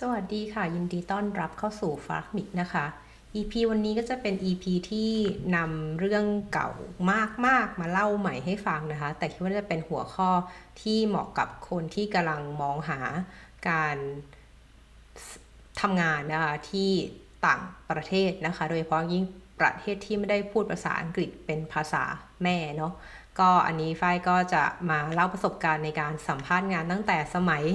สวัสดีค่ะยินดีต้อนรับเข้าสู่ฟาร์มิกนะคะ EP วันนี้ก็จะเป็น EP ที่นำเรื่องเก่ามากๆมาเล่าใหม่ให้ฟังนะคะแต่คิดว่าจะเป็นหัวข้อที่เหมาะกับคนที่กำลังมองหาการทำงานนะคะที่ต่างประเทศนะคะโดยเฉพาะยิ่งประเทศที่ไม่ได้พูดภาษาอังกฤษเป็นภาษาแม่เนาะก็อันนี้ฝ้ายก็จะมาเล่าประสบการณ์ในการสัมภาษณ์งานตั้งแต่สมัย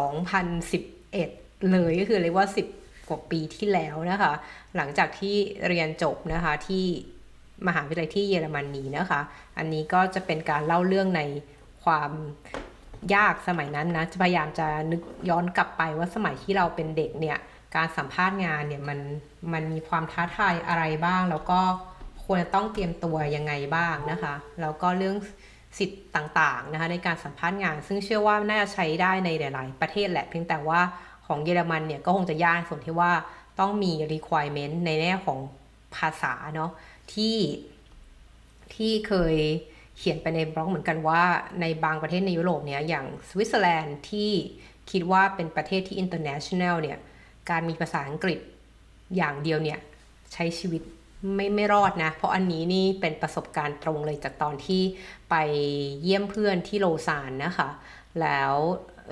2011เลยก็คือเรียกว่า10กว่าปีที่แล้วนะคะหลังจากที่เรียนจบนะคะที่มหาวิทยาลัยที่เยอรมนีนะคะอันนี้ก็จะเป็นการเล่าเรื่องในความยากสมัยนั้นนะจะพยายามจะนึกย้อนกลับไปว่าสมัยที่เราเป็นเด็กเนี่ยการสัมภาษณ์งานเนี่ยมันมีความท้าทายอะไรบ้างแล้วก็ควรจะต้องเตรียมตัวยังไงบ้างนะคะแล้วก็เรื่องสิทธิ์ต่างๆนะคะในการสัมภาษณ์งานซึ่งเชื่อว่าน่าจะใช้ได้ในหลายๆประเทศแหละเพียงแต่ว่าของเยอรมันเนี่ยก็คงจะยากส่วนที่ว่าต้องมี requirement ในแง่ของภาษาเนาะที่เคยเขียนไปในบล็อกเหมือนกันว่าในบางประเทศในยุโรปเนี่ยอย่างสวิตเซอร์แลนด์ที่คิดว่าเป็นประเทศที่ international เนี่ยการมีภาษาอังกฤษอย่างเดียวเนี่ยใช้ชีวิตไม่รอดนะเพราะอันนี้นี่เป็นประสบการณ์ตรงเลยจากตอนที่ไปเยี่ยมเพื่อนที่โลซานนะคะแล้ว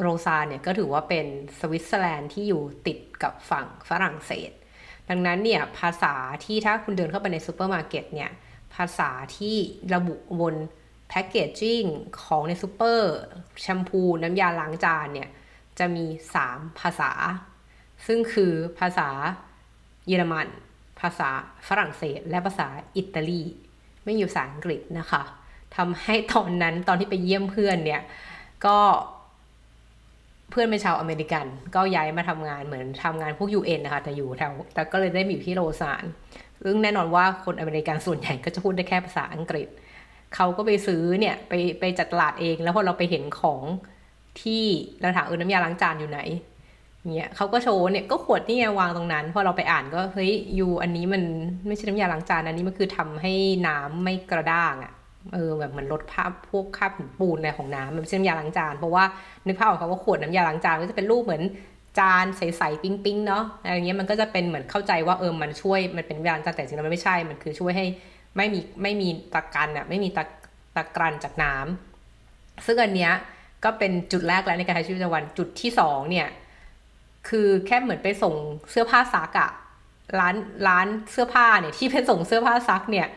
โลซานเนี่ยก็ถือว่าเป็นสวิตเซอร์แลนด์ที่อยู่ติดกับฝั่งฝรั่งเศสดังนั้นเนี่ยภาษาที่ถ้าคุณเดินเข้าไปในซูเปอร์มาร์เก็ตเนี่ยภาษาที่ระบุบนแพคเกจจิ้งของในซูเปอร์แชมพูน้ำยาล้างจานเนี่ยจะมี3ภาษาซึ่งคือภาษาเยอรมันภาษาฝรั่งเศสและภาษาอิตาลีไม่มีภาษาอังกฤษนะคะทำให้ตอนนั้นตอนที่ไปเยี่ยมเพื่อนเนี่ยก็เพื่อนเป็นชาวอเมริกันก็ย้ายมาทำงานเหมือนทำงานพวก UN นะคะแต่อยู่แถวแต่ก็เลยได้มาอยู่ที่โลซานซึ่งแน่นอนว่าคนอเมริกันส่วนใหญ่ก็จะพูดได้แค่ภาษาอังกฤษเขาก็ไปซื้อเนี่ยไปจัดตลาดเองแล้วพอเราไปเห็นของที่เราถามน้ำยาล้างจานอยู่ไหนเนี่ยเขาก็โชว์เนี่ยก็ขวดนี่ไงวางตรงนั้นพอเราไปอ่านก็เฮ้ยยูอันนี้มันไม่ใช่น้ำยาล้างจานอันนี้มันคือทำให้น้ำไม่กระด้างอะแบบเหมือนลดภาพพวกคราบหินปูนอะไรของน้ำมันไม่ใช่น้ำยาล้างจานเพราะว่านึกภาพออกเขาว่าขวดน้ำยาล้างจานก็จะเป็นรูปเหมือนจานใสๆปิ๊งๆเนาะอะไรเงี้ยมันก็จะเป็นเหมือนเข้าใจว่ามันช่วยมันเป็นน้ำยาล้างจานแต่จริงๆมันไม่ใช่มันคือช่วยให้ไม่มีตะกันอะไม่มีตะกรันจากน้ำซึ่งอันเนี้ยก็เป็นจุดแรกแล้วในการใช้ชีวิตประจำวันจุดที่2เนี่ยคือแค่เหมือนไปส่งเสื้อผ้าซักอะร้านเสื้อผ้าเนี่ยที่ไปส่งเสื้อผ้าซักเนี่ย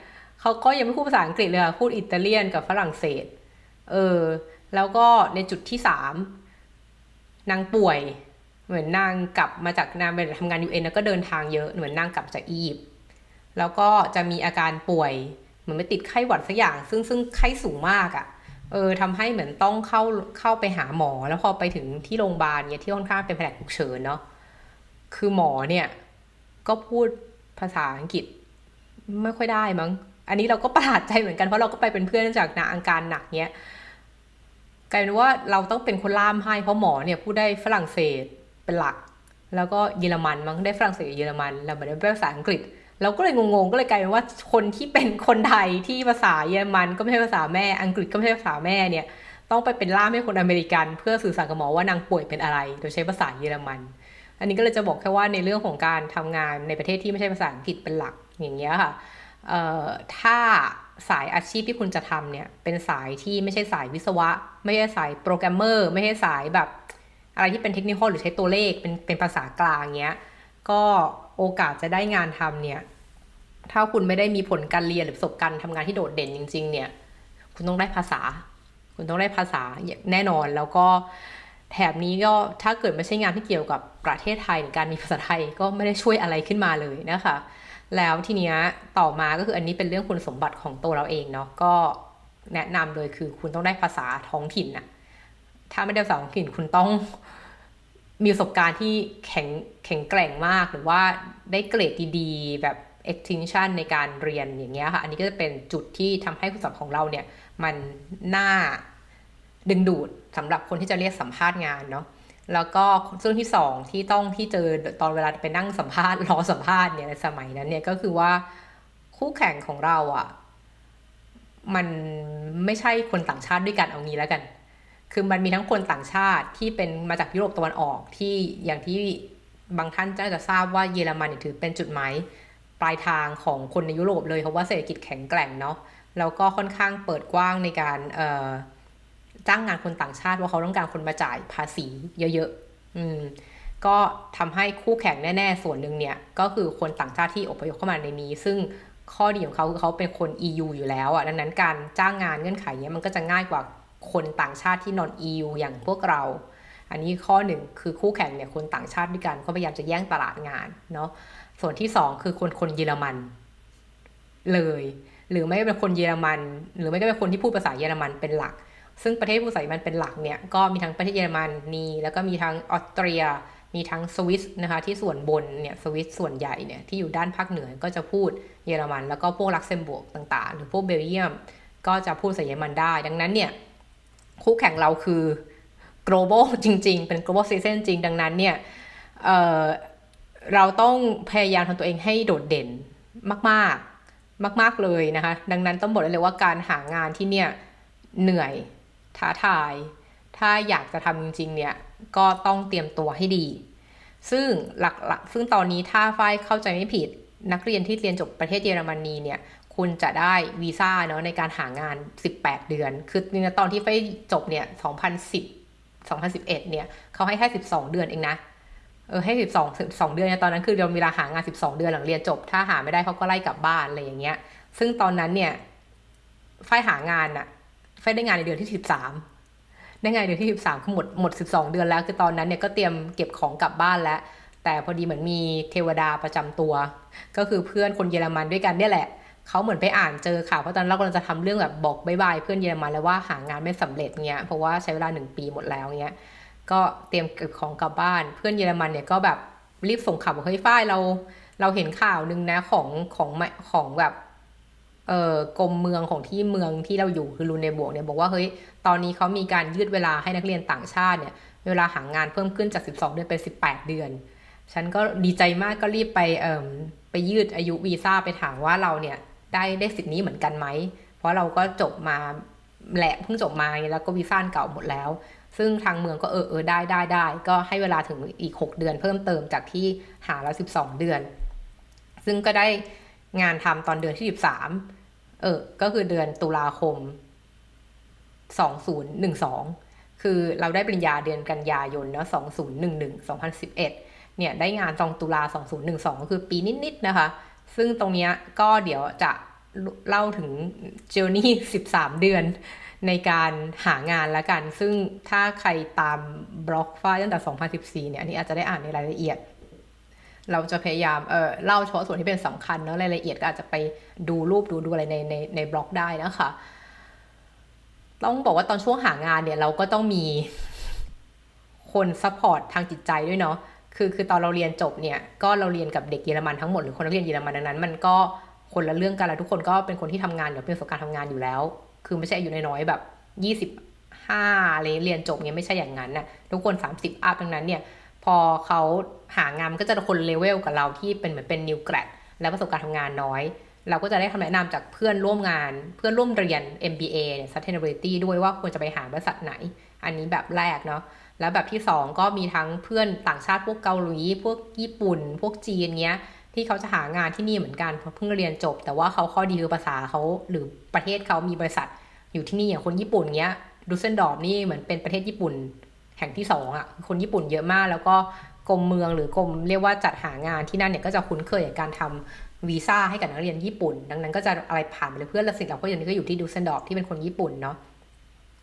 เขาก็ยังไม่พูดภาษาอังกฤษเลยพูดอิตาเลียนกับฝรั่งเศสเออแล้วก็ในจุดที่3นางป่วยเหมือนนางกลับมาจากนางไปทำงาน UN แล้วก็เดินทางเยอะเหมือนนางกลับจากอียิปต์แล้วก็จะมีอาการป่วยเหมือนไปติดไข้หวัดสักอย่างซึ่งไข้สูงมากอ่ะทำให้เหมือนต้องเข้าไปหาหมอแล้วพอไปถึงที่โรงพยาบาลเนี่ยที่ค่อนข้างเป็นแผนกฉุกเฉินเนาะคือหมอเนี่ยก็พูดภาษาอังกฤษไม่ค่อยได้มั้งอันนี้เราก็ประหลาดใจเหมือนกันเพราะเราก็ไปเป็นเพื่อนจากอาการหนักเนี้ยกลายเป็นว่าเราต้องเป็นคนล่ามให้เพราะหมอเนี่ยพูดได้ฝรั่งเศสเป็นหลักแล้วก็เยอรมันมั้งได้ฝรั่งเศสกับเยอรมันเราไม่ได้ภาษาอังกฤษเราก็เลยงงๆก็เลยกลายเป็นว่าคนที่เป็นคนไทยที่ภาษาเยอรมันก็ไม่ใช่ภาษาแม่อังกฤษก็ไม่ใช่ภาษาแม่เนี่ยต้องไปเป็นล่ามให้คนอเมริกันเพื่อสื่อสารกับหมอว่านางป่วยเป็นอะไรโดยใช้ภาษาเยอรมันอันนี้ก็เลยจะบอกแค่ว่าในเรื่องของการทำงานในประเทศที่ไม่ใช่ภาษาอังกฤษเป็นหลักอย่างเงี้ยค่ะถ้าสายอาชีพที่คุณจะทำเนี่ยเป็นสายที่ไม่ใช่สายวิศวะไม่ใช่สายโปรแกรมเมอร์ไม่ใช่สายแบบอะไรที่เป็นเทคนิคหรือใช้ตัวเลขเป็นภาษากลางเงี้ยก็โอกาสจะได้งานทำเนี่ยถ้าคุณไม่ได้มีผลการเรียนหรือประสบการณ์ทำงานที่โดดเด่นจริงๆเนี่ยคุณต้องได้ภาษาคุณต้องได้ภาษาแน่นอนแล้วก็แถบนี้ก็ถ้าเกิดไม่ใช่งานที่เกี่ยวกับประเทศไทยหรือการมีภาษาไทยก็ไม่ได้ช่วยอะไรขึ้นมาเลยนะคะแล้วทีเนี้ยต่อมาก็คืออันนี้เป็นเรื่องคุณสมบัติของตัวเราเองเนาะก็แนะนำเลยคือคุณต้องได้ภาษาท้องถิ่นน่ะถ้าไม่ได้ภาษาท้องถิ่นคุณต้องมีประสบการณ์ที่แข็งแกร่งมากหรือว่าได้เกรดดีๆแบบ extension ในการเรียนอย่างเงี้ยค่ะอันนี้ก็จะเป็นจุดที่ทำให้คุณสมบัติของเราเนี่ยมันน่าดึงดูดสำหรับคนที่จะเรียกสัมภาษณ์งานเนาะแล้วก็เรื่องที่2ที่เจอตอนเวลาไปนั่งสัมภาษณ์รอสัมภาษณ์เนี่ยในสมัยนั้นเนี่ยก็คือว่าคู่แข่งของเราอ่ะมันไม่ใช่คนต่างชาติด้วยกันเอางี้แล้วกัน คือมันมีทั้งคนต่างชาติที่เป็นมาจากยุโรปตะวันออกที่อย่างที่บางท่านจะทราบว่าเยอรมันถือเป็นจุดหมายปลายทางของคนในยุโรปเลยเพราะว่าเศรษฐกิจแข็งแกร่งเนาะแล้วก็ค่อนข้างเปิดกว้างในการจ้างงานคนต่างชาติว่าเขาต้องการคนมาจ่ายภาษีเยอะๆก็ทำให้คู่แข่งแน่ๆส่วนหนึ่งเนี่ยก็คือคนต่างชาติที่อพยพเข้ามาในนี้ซึ่งข้อดีของเขาคือเขาเป็นคน EU อยู่แล้วอ่ะดังนั้นการจ้างงานเงื่อนไขเนี้ยมันก็จะง่ายกว่าคนต่างชาติที่นอน EU อย่างพวกเราอันนี้ข้อหนึ่งคือคู่แข่งเนี่ยคนต่างชาติด้วยกันก็พยายามจะแย่งตลาดงานเนาะส่วนที่สองคือคนเยอรมันเลยหรือไม่เป็นคนเยอรมันหรือไม่ก็เป็นคนที่พูดภาษาเยอรมันเป็นหลักซึ่งประเทศผู้ภาษาเยอรมันเป็นหลักเนี่ยก็มีทั้งประเทศเยอรมนีแล้วก็มีทั้งออสเตรียมีทั้งสวิสนะคะที่ส่วนบนเนี่ยสวิสส่วนใหญ่เนี่ยที่อยู่ด้านภาคเหนือก็จะพูดเยอรมันแล้วก็พวกลักเซมเบิร์กต่างๆหรือพวกเบลเยียมก็จะพูดภาษาเยอรมันได้ดังนั้นเนี่ยคู่แข่งเราคือ global จริงๆเป็น global citizen จริงดังนั้นเนี่ยเเราต้องพยายามทำตัวเองให้โดดเด่นมากๆมากๆเลยนะคะดังนั้นต้องบอกเลยว่าการหางานที่เนี่ยเหนื่อยท้าทายถ้าอยากจะทำจริงๆเนี่ยก็ต้องเตรียมตัวให้ดีซึ่งหลักๆซึ่งตอนนี้ถ้าฝ้ายเข้าใจไม่ผิดนักเรียนที่เรียนจบประเทศเยอรมนีเนี่ยคุณจะได้วีซ่าเนาะในการหางาน18เดือนคือตอนที่ฝ้ายจบเนี่ย2011เนี่ยเขาให้แค่12เดือนเองนะให้12เดือนตอนนั้นคือเราเวลาหางาน12เดือนหลังเรียนจบถ้าหาไม่ได้เขาก็ไล่กลับบ้านอะไรอย่างเงี้ยซึ่งตอนนั้นเนี่ยฝ้ายหางานอะฝ้ายได้งานในเดือนที่13ได้งานเดือนที่13คือหมด12เดือนแล้วคือตอนนั้นเนี่ยก็เตรียมเก็บของกลับบ้านแล้วแต่พอดีเหมือนมีเทวดาประจำตัวก็คือเพื่อนคนเยอรมันด้วยกันเนี่ยแหละเขาเหมือนไปอ่านเจอข่าวเพราะตอนนั้นเรากำลังจะทำเรื่องแบบบอกบายบายเพื่อนเยอรมันแล้วว่าหางานไม่สำเร็จเงี้ยเพราะว่าใช้เวลา1 ปีหมดแล้วเงี้ยก็เตรียมเก็บของกลับบ้านเพื่อนเยอรมันเนี่ยก็แบบรีบส่งข่าวบอกเฮ้ยฝ้ายเราเห็นข่าวนึงนะของแบบกรมเมืองของที่เมืองที่เราอยู่คือรูเนบวกเนี่ยบอกว่าเฮ้ยตอนนี้เขามีการยืดเวลาให้นักเรียนต่างชาติเนี่ยเวลาหางานเพิ่มขึ้นจาก12เดือนเป็น18เดือนฉันก็ดีใจมากก็รีบไปยืดอายุวีซ่าไปถามว่าเราเนี่ยได้สิทธินี้เหมือนกันไหมเพราะเราก็จบมาแหละเพิ่งจบมาแล้วก็วีซ่าเก่าหมดแล้วซึ่งทางเมืองก็ได้ก็ให้เวลาถึงอีก6เดือนเพิ่มเติมจากที่หาแล้ว12เดือนซึ่งก็ได้งานทำตอนเดือนที่13ก็คือเดือนตุลาคม2012คือเราได้ปริญญาเดือนกันยายนเนาะ2011เนี่ยได้งานตรงตุลา2012ก็คือปีนิดๆนะคะซึ่งตรงเนี้ยก็เดี๋ยวจะเล่าถึง journey 13เดือนในการหางานแล้วกันซึ่งถ้าใครตามบล็อกฝ้ายตั้งแต่2014เนี่ยอันนี้อาจจะได้อ่านในรายละเอียดเราจะพยายามเล่าเฉพาะส่วนที่เป็นสำคัญเนาะรายละเอียดก็อาจจะไปดูรูปดูอะไรในบล็อกได้นะคะต้องบอกว่าตอนช่วงหางานเนี่ยเราก็ต้องมีคนซัพพอร์ตทางจิตใจด้วยเนาะคือตอนเราเรียนจบเนี่ยก็เราเรียนกับเด็กเยอรมันทั้งหมดหรือคนนักเรียนเยอรมันนั้นมันก็คนละเรื่องกันแล้วทุกคนก็เป็นคนที่ทำงานหรือเป็นประสบการณ์ทำงานอยู่แล้วคือไม่ใช่อายุน้อยๆแบบ25อะไรเรียนจบเนี่ยไม่ใช่อย่างนั้นน่ะทุกคน30อัพดังนั้นเนี่ยพอเขาหางานมันก็จะคนเลเวลกับเราที่เป็นเหมือนเป็นนิวแกรดและประสบการณ์ทำงานน้อยเราก็จะได้คำแนะนำจากเพื่อนร่วมงานเพื่อนร่วมเรียน MBA เนี่ย Sustainability ด้วยว่าควรจะไปหาบริษัทไหนอันนี้แบบแรกเนาะแล้วแบบที่2ก็มีทั้งเพื่อนต่างชาติพวกเกาหลีพวกญี่ปุ่นพวกจีนเงี้ยที่เขาจะหางานที่นี่เหมือนกันเพราะเพิ่งเรียนจบแต่ว่าเขาข้อดีคือภาษาเขาหรือประเทศเขามีบริษัทอยู่ที่นี่อย่างคนญี่ปุ่นเงี้ยดูเซนดอร์ฟนี่เหมือนเป็นประเทศญี่ปุ่นแห่งที่2อ่ะคนญี่ปุ่นเยอะมากแล้วก็กรมเมืองหรือกรมเรียกว่าจัดหางานที่นั่นเนี่ยก็จะคุ้นเคยกับการทำวีซ่าให้กับนักเรียนญี่ปุ่นดังนั้นก็จะอะไรผ่านไปเลยเพื่อนละสิเราก็อย่างนี้ก็อยู่ที่ดูเซนดอร์ฟที่เป็นคนญี่ปุ่นเนาะ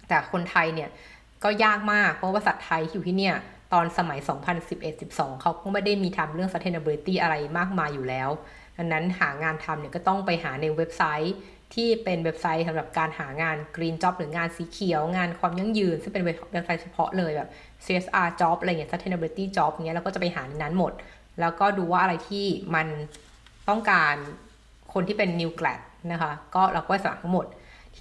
แต่คนไทยเนี่ยก็ยากมากเพราะว่าบริษัทไทยที่อยู่ที่เนี่ยตอนสมัย2011-12เขาก็ไม่ได้มีทำเรื่อง sustainability อะไรมากมายอยู่แล้วดังนั้นหางานทำเนี่ยก็ต้องไปหาในเว็บไซต์ที่เป็นเว็บไซต์สำหรับการหางาน green job หรืองานสีเขียวงานความยั่งยืนซึ่งเป็นเว็บไซต์เฉพาะเลยแบบ CSR job อะไรเงี้ย sustainability job เงี้ยเราก็จะไปหาในนั้นหมดแล้วก็ดูว่าอะไรที่มันต้องการคนที่เป็น new grad นะคะก็เราก็สมัครทั้งหมด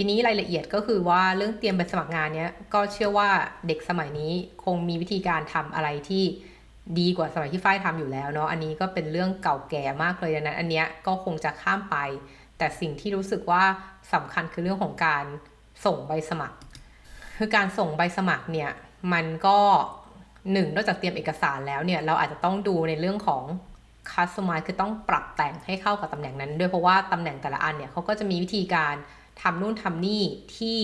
ทีนี้รายละเอียดก็คือว่าเรื่องเตรียมไปสมัครงานเนี้ยก็เชื่อว่าเด็กสมัยนี้คงมีวิธีการทำอะไรที่ดีกว่าสมัยที่ฝ้ายทำอยู่แล้วเนาะอันนี้ก็เป็นเรื่องเก่าแก่มากเลยดังนั้นอันเนี้ยก็คงจะข้ามไปแต่สิ่งที่รู้สึกว่าสำคัญคือเรื่องของการส่งใบสมัคร คือการส่งใบสมัครเนี่ยมันก็หนึ่งนอกจากเตรียมเอกสารแล้วเนี่ยเราอาจจะต้องดูในเรื่องของ customize คือต้องปรับแต่งให้เข้ากับตำแหน่งนั้นด้วยเพราะว่าตำแหน่งแต่ละอันเนี่ยเขาก็จะมีวิธีการทำนู่นทำนี่ที่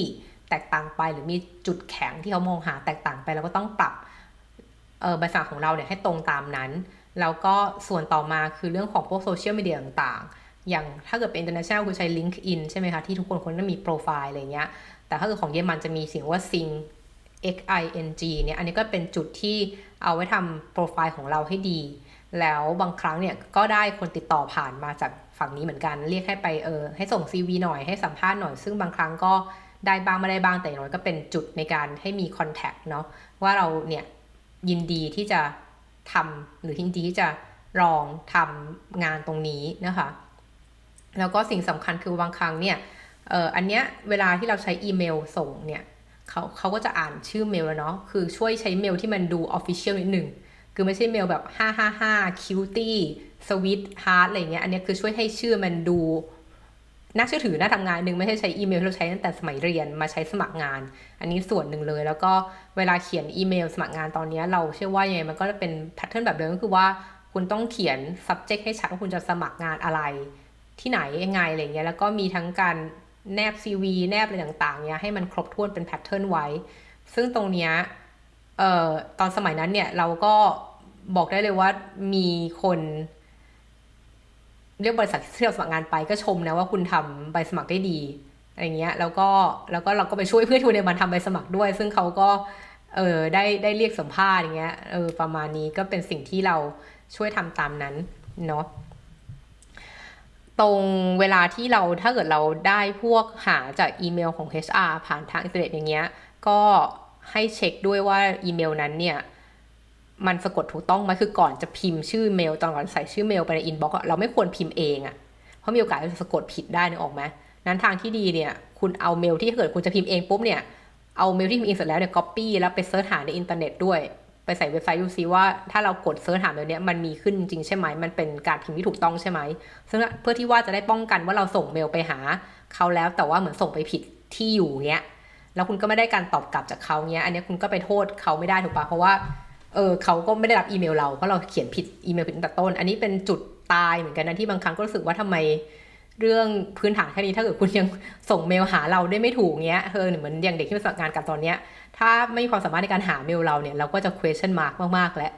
แตกต่างไปหรือมีจุดแข็งที่เขามองหาแตกต่างไปเราก็ต้องปรับใบสมัครของเราเนี่ยให้ตรงตามนั้นแล้วก็ส่วนต่อมาคือเรื่องของพวกโซเชียลมีเดียต่างๆอย่างถ้าเกิดเป็น international คือใช้ LinkedIn ใช่ไหมคะที่ทุกคนต้องมีโปรไฟล์อะไรเงี้ยแต่ถ้าเกิดของเยอรมันจะมีสิ่งว่า Xing XING เนี่ยอันนี้ก็เป็นจุดที่เอาไว้ทำโปรไฟล์ของเราให้ดีแล้วบางครั้งเนี่ยก็ได้คนติดต่อผ่านมาจากฝั่งนี้เหมือนกันเรียกให้ไปให้ส่ง CV หน่อยให้สัมภาษณ์หน่อยซึ่งบางครั้งก็ได้บ้างไม่ได้บ้างแต่อย่างน้อยก็เป็นจุดในการให้มีคอนแทคเนาะว่าเราเนี่ยยินดีที่จะทำหรือยินดีที่จะลองทำงานตรงนี้นะคะแล้วก็สิ่งสำคัญคือบางครั้งเนี่ยอันเนี้ยเวลาที่เราใช้อีเมลส่งเนี่ยเขาก็จะอ่านชื่อเมลแล้วเนาะคือช่วยใช้เมลที่มันดู official นิดนึงคือไม่ใช่เมลแบบ555 cutie sweet heart อะไรเงี้ยอันนี้คือช่วยให้ชื่อมันดูน่าเชื่อถือน่าทำงานนึงไม่ใช่ใช้อีเมลที่เราใช้ตั้งแต่สมัยเรียนมาใช้สมัครงานอันนี้ส่วนหนึ่งเลยแล้วก็เวลาเขียนอีเมลสมัครงานตอนนี้เราเชื่อว่ายังไงมันก็จะเป็นแพทเทิร์นแบบเดิมก็คือว่าคุณต้องเขียน subject ให้ชัดว่าคุณจะสมัครงานอะไรที่ไหนยังไงอะไรเงี้ยแล้วก็มีทั้งการแนบ CV แนบอะไรต่างๆเนี้ยให้มันครบถ้วนเป็นแพทเทิร์นไว้ซึ่งตรงเนี้ยตอนสมัยนั้นเนี่ยเราก็บอกได้เลยว่ามีคนเรียกบริษัทที่เราสมัครงานไปก็ชมนะว่าคุณทำใบสมัครได้ดีอะไรเงี้ยแล้วก็เราก็ไปช่วยเพื่อนทุนในมันทำใบสมัครด้วยซึ่งเขาก็ได้เรียกสัมภาษณ์อย่างเงี้ยประมาณนี้ก็เป็นสิ่งที่เราช่วยทำตามนั้นเนาะตรงเวลาที่เราถ้าเกิดเราได้พวกหาจากอีเมลของ HR ผ่านทางอินเทอร์เน็ตอย่างเงี้ยก็ให้เช็คด้วยว่าอีเมลนั้นเนี่ยมันสะกดถูกต้องไหมคือก่อนจะพิมพ์ชื่อเมลตอนก่อนใส่ชื่อเมลไปในอินบ็อกซ์เราไม่ควรพิมพ์เองอะเพราะมีโอกาสจะสะกดผิดได้นึกออกไหมนั้นทางที่ดีเนี่ยคุณเอาเมลที่เกิดคุณจะพิมพ์เองปุ๊บเนี่ยเอาเมลที่พิมพ์เองเสร็จแล้วเนี่ยก๊อปปี้แล้วไปเซิร์ชหาในอินเทอร์เน็ตด้วยไปใส่เว็บไซต์ดูซิว่าถ้าเรากดเซิร์ชหาเมลเนี้ยมันมีขึ้นจริงใช่ไหมมันเป็นการพิมพ์ที่ถูกต้องใช่ไหมซึ่งเพื่อที่ว่าจะได้ป้องกันว่าเราส่งเมลไปหาเขาแล้วแต่ว่าเหมือนส่งไปผิดที่อยู่เงี้ยแล้วคุณก็ไม่ได้การตอบกลับจากเขาเงี้ยอันนี้คุณก็ไปโทษเขาไม่ได้ถูกปะเพราะว่าเขาก็ไม่ได้รับอีเมลเราเพราะเราเขียนผิดอีเมลผิดตั้งแต่ต้นอันนี้เป็นจุดตายเหมือนกันนะที่บางครั้งก็รู้สึกว่าทำไมเรื่องพื้นฐานแค่นี้ถ้าเกิดคุณยังส่งเมลหาเราได้ไม่ถูกเงี้ยเหมือนอย่างเด็กที่มาสมัครงานกันตอนเนี้ยถ้าไม่มีความสามารถในการหาเมลเราเนี่ยเราก็จะ question mark มากๆแล้ว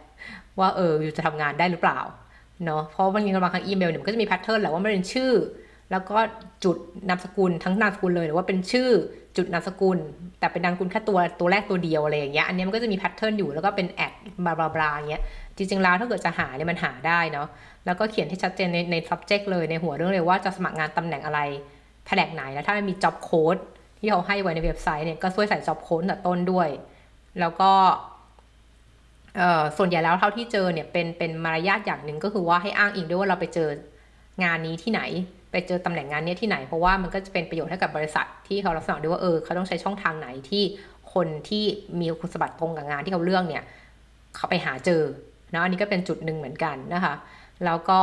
ว่าอยู่จะทำงานได้หรือเปล่าเนาะเพราะบางทีบางครั้งอีเมลเนี่ยมันก็จะมีแพทเทิร์นแหละว่ามันเป็นชื่อแล้วก็จุดนามสกุลทั้งนามสกุลเลยหรือว่าเป็นชื่อจุดนามสกุลแต่เป็นนามสกุลแค่ตัวแรกตัวเดียวอะไรอย่างเงี้ยอันนี้มันก็จะมีแพทเทิร์นอยู่แล้วก็เป็นแอดบลาบลาบลาอย่างเงี้ยจริงๆแล้วถ้าเกิดจะหาเนี่ยมันหาได้เนาะแล้วก็เขียนให้ชัดเจนใน subject เลยในหัวเรื่องเลยว่าจะสมัครงานตำแหน่งอะไรแผนกไหนแล้วถ้ามันมี job code ที่เขาให้ไว้ในเว็บไซต์เนี่ยก็ช่วยใส่ job code แต่ต้นด้วยแล้วก็ส่วนใหญ่แล้วเท่าที่เจอเนี่ยเป็นมารยาทอย่างหนึ่งก็คือว่าให้อ้างอิงด้วยว่าเราไปเจองานนี้ที่ไหนไปเจอตำแหน่งงานนี้ที่ไหนเพราะว่ามันก็จะเป็นประโยชน์ให้กับบริษัทที่เขารับสมัครด้วยว่าเขาต้องใช้ช่องทางไหนที่คนที่มีคุณสมบัติตรงกับงานที่เขาเลือกเนี่ยเขาไปหาเจอนะอันนี้ก็เป็นจุดหนึ่งเหมือนกันนะคะแล้วก็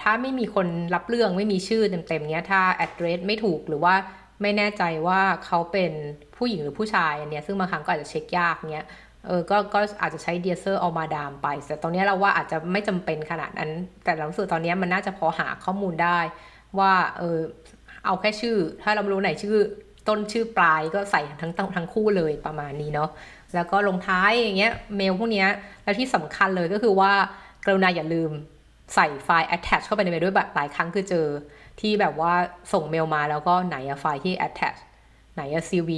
ถ้าไม่มีคนรับเรื่องไม่มีชื่อเต็มๆเนี้ยถ้า address ไม่ถูกหรือว่าไม่แน่ใจว่าเขาเป็นผู้หญิงหรือผู้ชายอันเนี้ยซึ่งบางครั้งก็อาจจะเช็คยากเนี้ยก็อาจจะใช้เดียเซอร์เอามาดามไปแต่ตอนนี้เราว่าอาจจะไม่จำเป็นขนาดนั้นแต่เรารู้สึกตอนนี้มันน่าจะพอหาข้อมูลได้ว่าเอาแค่ชื่อถ้าเราไม่รู้ไหนชื่อต้นชื่อปลายก็ใส่ทั้งคู่เลยประมาณนี้เนาะแล้วก็ลงท้ายอย่างเงี้ยเมลพวกเนี้ยแล้วที่สำคัญเลยก็คือว่ากรุณาอย่าลืมใส่ไฟล์ attach เข้าไปในเมลด้วยแบบหลายครั้งคือเจอที่แบบว่าส่งเมลมาแล้วก็ไหนอะไฟล์ที่ attachไหนอะ CV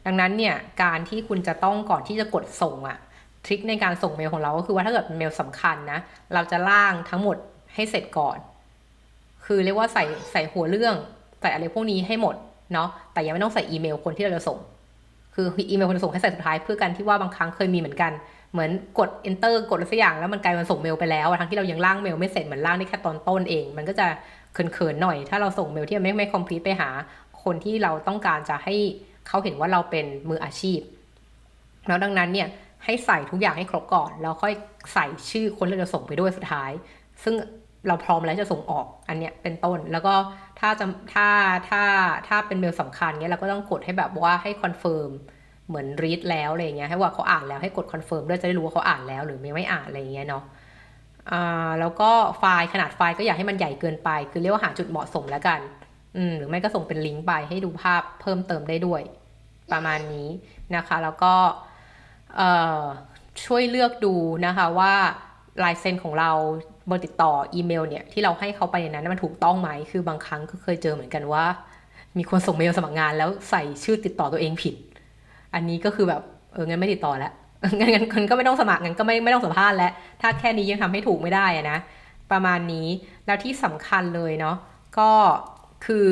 ดังนั้นเนี่ยการที่คุณจะต้องก่อนที่จะกดส่งอะทริคในการส่งเมลของเราก็คือว่าถ้าเกิดเป็นเมลสำคัญนะเราจะล่างทั้งหมดให้เสร็จก่อนคือเรียกว่าใส่หัวเรื่องใส่อะไรพวกนี้ให้หมดเนาะแต่ยังไม่ต้องใส่อีเมลคนที่เราจะส่งคืออีเมลคนจะส่งให้ใส่สุดท้ายเพื่อกันที่ว่าบางครั้งเคยมีเหมือนกันเหมือนกด enter กดอะไรสักอย่างแล้วมันกลายเป็นส่งเมลไปแล้วทั้งที่เรายังล่างเมลไม่เสร็จเหมือนล่างได้แค่ตอนต้นเองมันก็จะเขินๆหน่อยถ้าเราส่งเมลที่ไม่ complete ไปหาคนที่เราต้องการจะให้เขาเห็นว่าเราเป็นมืออาชีพแล้วดังนั้นเนี่ยให้ใส่ทุกอย่างให้ครบก่อนแล้วค่อยใส่ชื่อคนที่เราส่งไปด้วยสุดท้ายซึ่งเราพร้อมแล้วจะส่งออกอันเนี้ยเป็นต้นแล้วก็ถ้าเป็นเมลสำคัญเนี้ยเราก็ต้องกดให้แบบว่าให้คอนเฟิร์ม เหมือนรีดแล้วอะไรเงี้ยให้ว่าเขาอ่านแล้วให้กดคอนเฟิร์มด้วยจะได้รู้ว่าเขาอ่านแล้วหรือไม่อ่านอะไรเงี้ยเนาะแล้วก็ไฟล์ขนาดไฟล์ก็อย่าให้มันใหญ่เกินไปคือเรียกว่าหาจุดเหมาะสมแล้วกันหรือไม่ก็ส่งเป็นลิงก์ไปให้ดูภาพเพิ่มเติมได้ด้วยประมาณนี้นะคะแล้วก็ช่วยเลือกดูนะคะว่าลายเซ็นของเราเบอร์ติดต่ออีเมลเนี่ยที่เราให้เขาไปในนั้นมันถูกต้องไหมคือบางครั้งก็เคยเจอเหมือนกันว่ามีคนส่งเมลสมัครงานแล้วใส่ชื่อติดต่อตัวเองผิดอันนี้ก็คือแบบงั้นไม่ติดต่อแล้วงั้นก็ไม่ต้องสมัครงั้นก็ไม่ต้องสัมภาษณ์แล้วถ้าแค่นี้ยังทำให้ถูกไม่ได้นะประมาณนี้แล้วที่สำคัญเลยเนาะก็คือ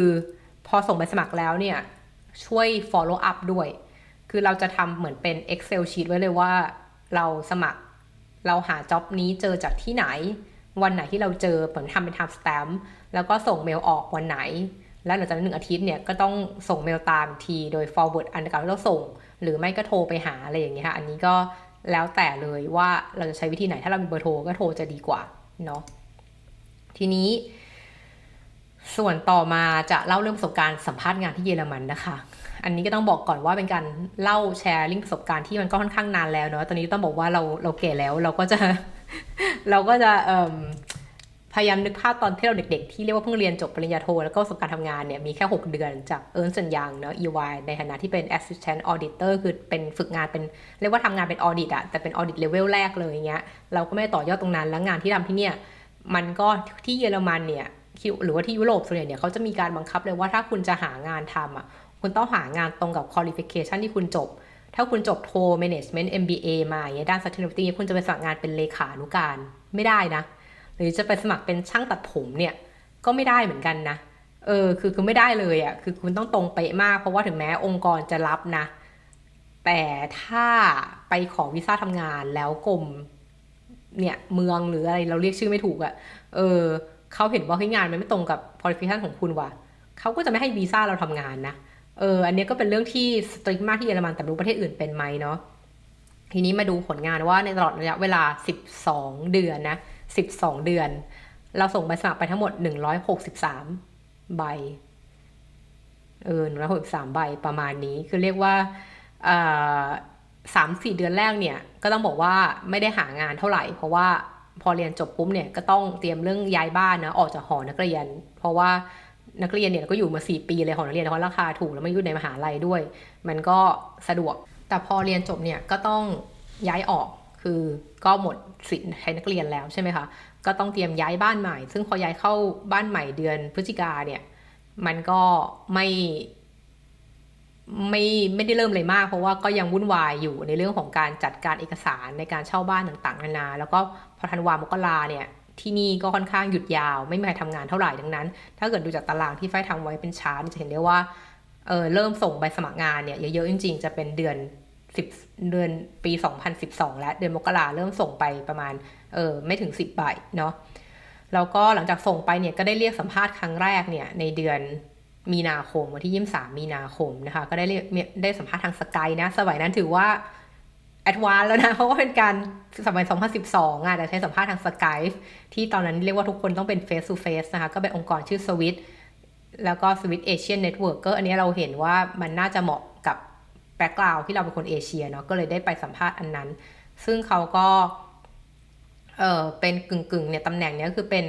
พอส่งไปสมัครแล้วเนี่ยช่วย follow up ด้วยคือเราจะทำเหมือนเป็น Excel sheet ไว้เลยว่าเราสมัครเราหาจ็อบนี้เจอจากที่ไหนวันไหนที่เราเจอเหมือนทำเป็น time stamp แล้วก็ส่งเมลออกวันไหนแล้วหลังจากนั้น1 อาทิตย์เนี่ยก็ต้องส่งเมลตามทีโดย forward อันเก่าที่เราส่งหรือไม่ก็โทรไปหาอะไรอย่างเงี้ยค่ะอันนี้ก็แล้วแต่เลยว่าเราจะใช้วิธีไหนถ้าเรามีเบอร์โทรก็โทรจะดีกว่าเนาะทีนี้ส่วนต่อมาจะเล่าเรื่องประสบการณ์สัมภาษณ์งานที่เยอรมันนะคะอันนี้ก็ต้องบอกก่อนว่าเป็นการเล่าแชร์ลิงก์ประสบการณ์ที่มันก็ค่อนข้างนานแล้วเนาะตอนนี้ต้องบอกว่าเราแก่แล้วเราก็จะพยายามนึกภาพตอนที่เราเด็กๆที่เรียกว่าเพิ่งเรียนจบปริญญาโทแล้วก็ประสบการณ์ทำงานเนี่ยมีแค่6 เดือนจากErnst Youngเนาะ EY ในฐานะที่เป็น Assistant Auditor คือเป็นฝึกงานเป็นเรียกว่าทำงานเป็น Audit อะแต่เป็น Audit Level แรกเลยอย่างเงี้ยเราก็ไม่ต่อยอดตรงนั้นแล้วงานที่ทำที่เนี่ยมันก็ที่เยอรมันเนี่ยหรือว่าที่ยุโรปส่วนใหญ่เนี่ยเขาจะมีการบังคับเลยว่าถ้าคุณจะหางานทำอะคุณต้องหางานตรงกับ qualification ที่คุณจบถ้าคุณจบโท management MBA มาอย่างเงี้ยด้าน sustainability คุณจะไปสมัครงานเป็นเลขานุการไม่ได้นะหรือจะไปสมัครเป็นช่างตัดผมเนี่ยก็ไม่ได้เหมือนกันนะคือไม่ได้เลยอ่ะคือคุณต้องตรงเป๊ะมากเพราะว่าถึงแม้องค์กรจะรับนะแต่ถ้าไปขอวีซ่าทำงานแล้วกรมเนี่ยเมืองหรืออะไรเราเรียกชื่อไม่ถูกอ่ะเออเขาเห็นว่าให้งานมันไม่ตรงกับ qualification ของคุณว่ะเขาก็จะไม่ให้วีซ่าเราทำงานนะอันนี้ก็เป็นเรื่องที่สตริกมากที่เยอรมันแต่รู้ประเทศอื่นเป็นไหมเนาะทีนี้มาดูผลงานว่าในตลอดระยะเวลา12 เดือนนะ12 เดือนเราส่งใบสมัครไปทั้งหมด163 ใบ163 ใบประมาณนี้คือเรียกว่า3-4 เดือนแรกเนี่ยก็ต้องบอกว่าไม่ได้หางานเท่าไหร่เพราะว่าพอเรียนจบปุ๊บเนี่ยก็ต้องเตรียมเรื่องย้ายบ้านนะออกจากหอนักเรียนเพราะว่านักเรียนเนี่ยก็อยู่มา4 ปีเลยหอนักเรียนเพราะราคาถูกแล้วมันอยู่ในมหาลัยด้วยมันก็สะดวกแต่พอเรียนจบเนี่ยก็ต้องย้ายออกคือก็หมดสิทธิ์ใช้นักเรียนแล้วใช่ไหมคะก็ต้องเตรียมย้ายบ้านใหม่ซึ่งพอย้ายเข้าบ้านใหม่เดือนพฤศจิกาเนี่ยมันก็ไม่ได้เริ่มเลยมากเพราะว่าก็ยังวุ่นวายอยู่ในเรื่องของการจัดการเอกสารในการเช่าบ้านต่างๆนานาแล้วก็พอธันวามกราเนี่ยที่นี่ก็ค่อนข้างหยุดยาวไม่มีใครทำงานเท่าไหร่ดังนั้นถ้าเกิดดูจากตารางที่ไฟทำไว้เป็นชาร์ตจะเห็นได้ว่าเริ่มส่งใบสมัครงานเนี่ยเยอะๆจริงๆจะเป็นเดือนปี2012แล้วเดือนมกราเริ่มส่งไปประมาณไม่ถึง10 ใบเนาะแล้วก็หลังจากส่งไปเนี่ยก็ได้เรียกสัมภาษณ์ครั้งแรกเนี่ยในเดือนมีนาคมวันที่23 มีนาคมนะคะก็ได้สัมภาษณ์ทางสกายนะสมัยนั้นถือว่าแอดวานซ์แล้วนะเพราะว่าเป็นการสมัย2012อ่ะแต่ใช้สัมภาษณ์ทางสกายที่ตอนนั้นเรียกว่าทุกคนต้องเป็น face to face นะคะก็เป็นองค์กรชื่อสวิตแล้วก็สวิตเอเชียนเน็ตเวิร์กก็อันนี้เราเห็นว่ามันน่าจะเหมาะกับแบ็กกราวด์ที่เราเป็นคนเอเชียเนาะก็เลยได้ไปสัมภาษณ์อันนั้นซึ่งเขาก็เป็นกึ่งเนี่ยตำแหน่งเนี้ยคือเป็น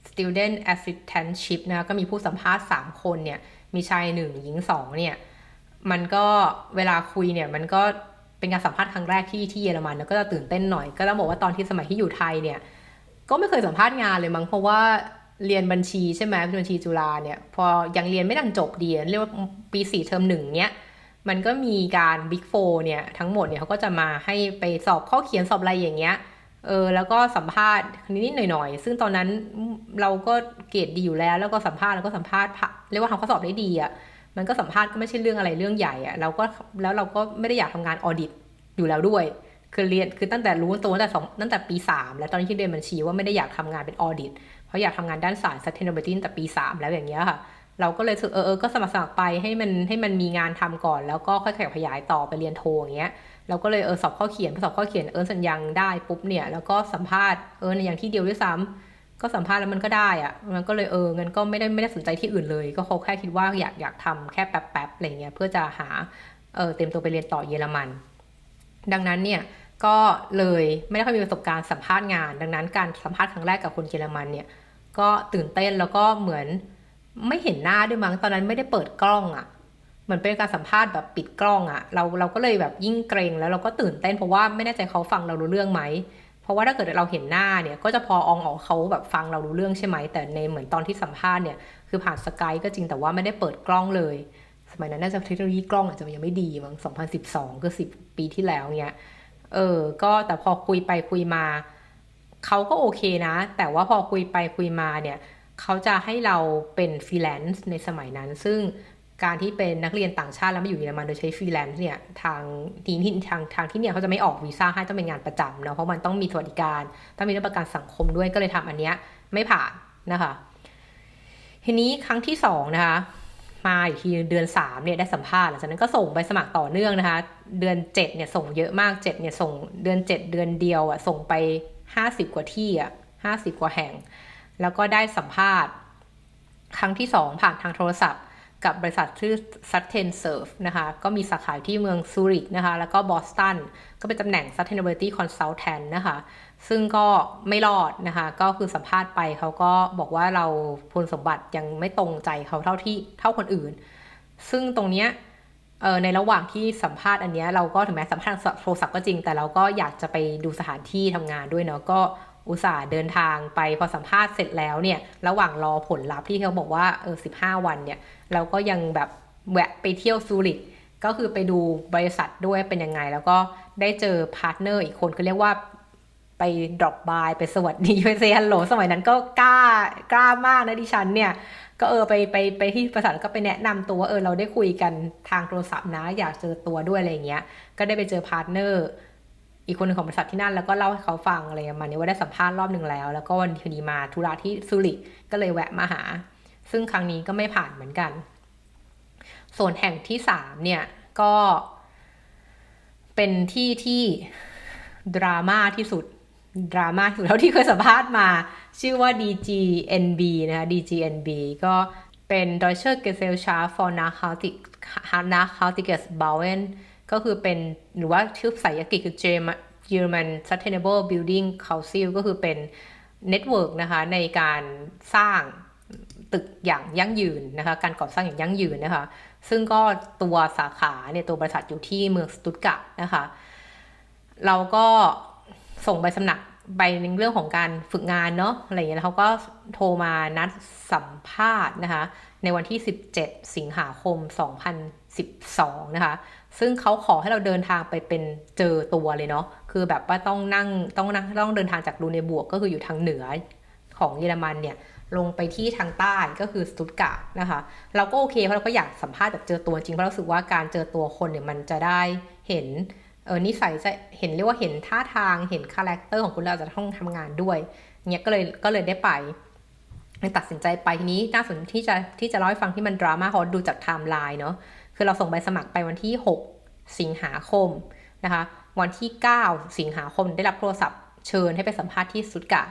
student assistantship นะก็มีผู้สัมภาษณ์3 คนเนี่ยมีชาย1 หญิง2เนี่ยมันก็เวลาคุยเนี่ยมันก็เป็นการสัมภาษณ์ครั้งแรกที่เยอรมันแล้วก็จะตื่นเต้นหน่อยก็ต้องบอกว่าตอนที่สมัยที่อยู่ไทยเนี่ยก็ไม่เคยสัมภาษณ์งานเลยมั้งเพราะว่าเรียนบัญชีใช่ไหมบัญชีจุฬาเนี่ยพอยังเรียนไม่ทันจบดีเรียกว่าปี4 เทอม 1เนี้ยมันก็มีการ Big 4เนี่ยทั้งหมดเนี่ยเขาก็จะมาให้ไปสอบข้อเขียนสอบอะไรอย่างเงี้ยแล้วก็สัมภาษณ์นิดๆหน่อยๆซึ่งตอนนั้นเราก็เกรดดีอยู่แล้วก็สัมภาษณ์แล้วก็สัมภาษณ์เรียกว่าทำข้อสอบได้ดีอ่ะมันก็สัมภาษณ์ก็ไม่ใช่เรื่องอะไรเรื่องใหญ่อ่ะเราก็ไม่ได้อยากทำงานออดิตอยู่แล้วด้วยคือตั้งแต่รู้ตัวตั้งแต่ปี3แล้วตอนที่เรียนบัญชีว่าไม่ได้อยากทำงานเป็นออดิตเพราะอยากทำงานด้านสาย sustainability ตั้งแต่ปี3แล้วอย่างเงี้ยค่ะเราก็เลยรู้สึกก็สมัครไปให้มันมีงานทำก่อนแล้วก็ค่อยขยายต่อไปเรียนโทอย่างเงี้ยเราก็เลยสอบข้อเขียนสัญญังได้ปุ๊บเนี่ยแล้วก็สัมภาษณ์ในอย่างที่เดียวด้วยซ้ำก็สัมภาษณ์แล้วมันก็ได้อะมันก็เลยงั้นก็ไม่ได้สนใจที่อื่นเลยก็เขาแค่คิดว่าอยากทำแค่แป๊บๆอะไรเงี้ยเพื่อจะหา เตรียมตัวไปเรียนต่อเยอรมันดังนั้นเนี่ยก็เลยไม่ได้ค่อยมีประสบการณ์สัมภาษณ์งานดังนั้นการสัมภาษณ์ครั้งแรกกับคนเยอรมันเนี่ยก็ตื่นเต้นแล้วก็เหมือนไม่เห็นหน้าด้วยมั้งตอนนั้นไม่ได้เปิดกล้องอ่ะเหมือนเป็นการสัมภาษณ์แบบปิดกล้องอ่ะเราก็เลยแบบยิ่งเกรงแล้วเราก็ตื่นเต้นเพราะว่าไม่แน่ใจเขาฟังเรารู้เรื่องไหมเพราะว่าถ้าเกิดเราเห็นหน้าเนี่ยก็จะพออองออกเขาแบบฟังเรารู้เรื่องใช่ไหมแต่ในเหมือนตอนที่สัมภาษณ์เนี่ยคือผ่านสกายก็จริงแต่ว่าไม่ได้เปิดกล้องเลยสมัยนั้นน่าจะเทคโนโลยีกล้องอาจจะยังไม่ดีมั้ง2012ก็10 ปีที่แล้วเนี่ยก็แต่พอคุยไปคุยมาเขาก็โอเคนะแต่ว่าพอคุยไปคุยมาเนี่ยเขาจะให้เราเป็นฟรีแลนซ์ในสมัยนั้นซึ่งการที่เป็นนักเรียนต่างชาติแล้วมาอยู่เยอรมันโดยใช้ฟรีแลนซ์เนี่ยทางที่เนี่ยเขาจะไม่ออกวีซ่าให้ต้องเป็นงานประจำเนาะเพราะมันต้องมีสวัสดิการต้องมีเรื่องประกันสังคมด้วยก็เลยทำอันเนี้ยไม่ผ่านนะคะทีนี้ครั้งที่2นะคะมาอีกทีเดือน3เนี่ยได้สัมภาษณ์หลังจากนั้นก็ส่งไปสมัครต่อเนื่องนะคะเดือน7เนี่ยส่งเยอะมาก7เนี่ยส่งเดือน7เดือนเดียวอ่ะส่งไป50กว่าที่อ่ะ50กว่าแห่งแล้วก็ได้สัมภาษณ์ครั้งที่2ผ่านทางโทรศัพท์กับบริษัทชื่อ Susten Serve นะคะก็มีสาขาที่เมืองซูริกนะคะแล้วก็บอสตันก็เป็นตำแหน่ง Sustainability Consultant นะคะซึ่งก็ไม่รอดนะคะก็คือสัมภาษณ์ไปเขาก็บอกว่าเราคุณสมบัติยังไม่ตรงใจเขาเท่าคนอื่นซึ่งตรงเนี้ยในระหว่างที่สัมภาษณ์อันเนี้ยเราก็ถึงแม้สัมภาษณ์โทรศัพท์ก็จริงแต่เราก็อยากจะไปดูสถานที่ทำงานด้วยเนาะก็อุตส่าห์เดินทางไปพอสัมภาษณ์เสร็จแล้วเนี่ยระหว่างรอผลลัพธ์ที่เขาบอกว่า15 วันเนี่ยเราก็ยังแบบแวะไปเที่ยวซูริกก็คือไปดูบริษัทด้วยเป็นยังไงแล้วก็ได้เจอพาร์ทเนอร์อีกคนเขาเรียกว่าไป drop by ไปสวัสดีไปเซฮัลโหลสมัยนั้นก็กล้ามากนะดิฉันเนี่ยก็ไปที่บริษัทก็ไปแนะนำตัวเราได้คุยกันทางโทรศัพท์นะอยากเจอตัวด้วยอะไรเงี้ยก็ได้ไปเจอพาร์ทเนอร์อีกคนหนึ่งของบริษัทที่นั่นแล้วก็เล่าให้เขาฟังอะไรประมาณนี้ว่าได้สัมภาษณ์รอบหนึ่งแล้วก็วันนี้มาธุระที่ซูริกก็เลยแวะมาหาซึ่งครั้งนี้ก็ไม่ผ่านเหมือนกันส่วนแห่งที่3เนี่ยก็เป็นที่ดราม่าที่สุดเท่าที่เคยสัมภาษณ์มาชื่อว่า DGNB นะคะ DGNB ก็เป็น Deutsche Gesellschaft für Nachhaltiges Bauen ก็คือเป็นหรือว่าชื่อภาษาอังกฤษคือ German Sustainable Building Council ก็คือเป็นเน็ตเวิร์กนะคะในการสร้างตึกอย่างยั่งยืนนะคะการก่อสร้างอย่างยั่งยืนนะคะซึ่งก็ตัวสาขาเนี่ยตัวบริษัทอยู่ที่เมืองสตุตการ์ตนะคะเราก็ส่งใบสมัครใบในเรื่องของการฝึกงานเนาะอะไรอย่างเงี้ยแล้วเขาก็โทรมานัดสัมภาษณ์นะคะในวันที่17สิงหาคม2012นะคะซึ่งเขาขอให้เราเดินทางไปเป็นเจอตัวเลยเนาะคือแบบว่าต้องเดินทางจากลูเนบวกก็คืออยู่ทางเหนือของเยอรมันเนี่ยลงไปที่ทางใต้ก็คือสตุตการ์ตนะคะเราก็โอเคเพราะเราก็อยากสัมภาษณ์แบบเจอตัวจริงเพราะเราสึกว่าการเจอตัวคนเนี่ยมันจะได้เห็นนิสัยจะเห็นเรียกว่าเห็นท่าทางเห็นคาแรคเตอร์ของคุณเราจะต้องทำงานด้วยเนี่ยก็เลยได้ไปตัดสินใจไปทีนี้น่าสนที่จะเล่าให้ฟังที่มันดราม่าเพราะดูจากไทม์ไลน์เนาะคือเราส่งใบสมัครไปวันที่6สิงหาคมนะคะวันที่9สิงหาคมได้รับโทรศัพท์เชิญให้ไปสัมภาษณ์ที่สตุตการ์ต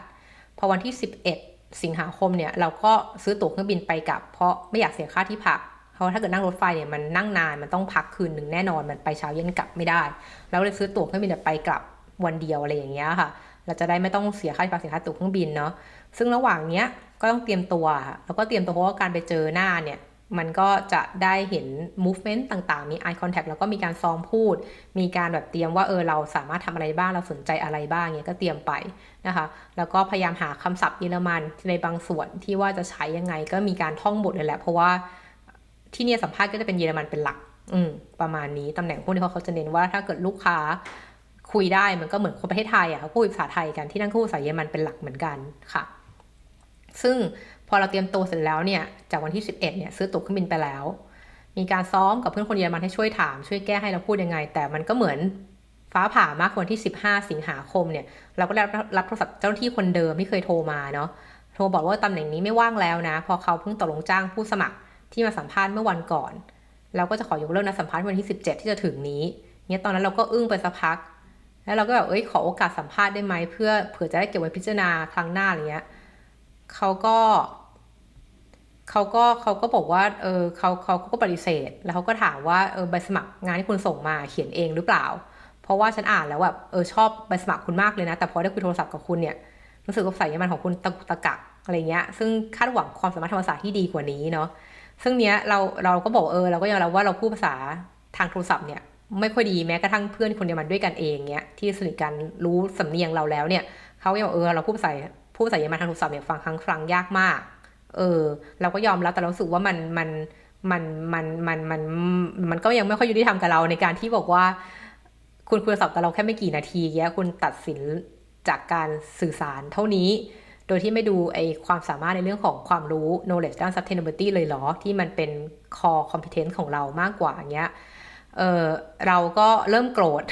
พอวันที่11สิงหาคมเนี่ยเราก็ซื้อตั๋วเครื่องบินไปกลับเพราะไม่อยากเสียค่าที่พักเพราะถ้าเกิดนั่งรถไฟเนี่ยมันนั่งนานมันต้องพักคืนหนึ่งแน่นอนมันไปเช้าเย็นกลับไม่ได้แล้วเลยซื้อตั๋วเครื่องบินไปกลับวันเดียวอะไรอย่างเงี้ยค่ะเราจะได้ไม่ต้องเสียค่าที่พักเสียค่าตั๋วเครื่องบินเนาะซึ่งระหว่างเนี้ยก็ต้องเตรียมตัวแล้วก็เตรียมตัวเพราะว่าการไปเจอหน้าเนี่ยมันก็จะได้เห็น movement ต่างๆมี eye contact แล้วก็มีการซ้อมพูดมีการแบบเตรียมว่าเราสามารถทำอะไรบ้างเราสนใจอะไรบ้างเงี้ยก็เตรียมไปนะคะแล้วก็พยายามหาคำศัพท์เยอรมันในบางส่วนที่ว่าจะใช้ยังไงก็มีการท่องบทเลยแหละเพราะว่าที่เนี่ยสัมภาษณ์ก็จะเป็นเยอรมันเป็นหลักประมาณนี้ตำแหน่งพวกนี้เขาจะเน้นว่าถ้าเกิดลูกค้าคุยได้มันก็เหมือนคนประเทศไทยเขาพูดภาษาไทยกันที่นั่นพูดภาษาเยอรมันเป็นหลักเหมือนกันค่ะซึ่งพอเราเตรียมตัวเสร็จแล้วเนี่ยจากวันที่11เนี่ยซื้อตั๋วเครื่องบินไปแล้วมีการซ้อมกับเพื่อนคนเยอรมันให้ช่วยถามช่วยแก้ให้เราพูดยังไงแต่มันก็เหมือนฟ้าผ่ามากวันที่15สิงหาคมเนี่ยเราก็ได้รับโทรศัพท์เจ้าหน้าที่คนเดิมที่เคยโทรมาเนาะโทรบอกว่าตำแหน่งนี้ไม่ว่างแล้วนะพอเขาเพิ่งตกลงจ้างผู้สมัครที่มาสัมภาษณ์เมื่อวันก่อนเราก็จะขอยกเลิกนัดสัมภาษณ์วันที่17ที่จะถึงนี้เนี่ยตอนนั้นเราก็อึ้งไปสักพักแล้วเราก็แบบขอโอกาสสัมภาษณ์ได้ไหมเผื่อจะได้เก็บไว้พิจารณาครั้งหน้าอะไรเงี้ยเขาก็ เขาก็บอกว่าเขาก็ปฏิเสธแล้วเขาก็ถามว่าใบสมัครงานที่คุณส่งมาเขียนเองหรือเปล่าเพราะว่าฉันอ่านแล้วแบบชอบใบสมัครคุณมากเลยนะแต่พอได้คุยโทรศัพท์กับคุณเนี่ยรู้สึกว่าสายมันของคุณตะกุกตะกักอะไรเงี้ยซึ่งคาดหวังความสามารถทางภาษาที่ดีกว่านี้เนาะซึ่งเนี้ยเราก็บอกเราก็ยอมรับว่าเราพูดภาษาทางโทรศัพท์เนี่ยไม่ค่อยดีแม้กระทั่งเพื่อนคนเดียวมันด้วยกันเองเนี้ยที่สนิทกันรู้สำเนียงเราแล้วเนี่ยเขายังบอกเราพูดภาษาเยอรมันทางโทรศัพท์เนี่ยฟังยากมากเออเราก็ยอมรับแต่เราสึกว่ามันมันก็ยังไม่ค่อยยุติธรรมกับเราในการที่บอกว่าคุณคุยโทรศัพท์กับเราแค่ไม่กี่นาทีเงี้ยคุณตัดสินจากการสื่อสารเท่านี้โดยที่ไม่ดูความสามารถในเรื่องของความรู้ knowledge ด้าน sustainability เลยเหรอที่มันเป็น core competence ของเรามากกว่าอย่างเงี้ยเราก็เริ่มโกรธ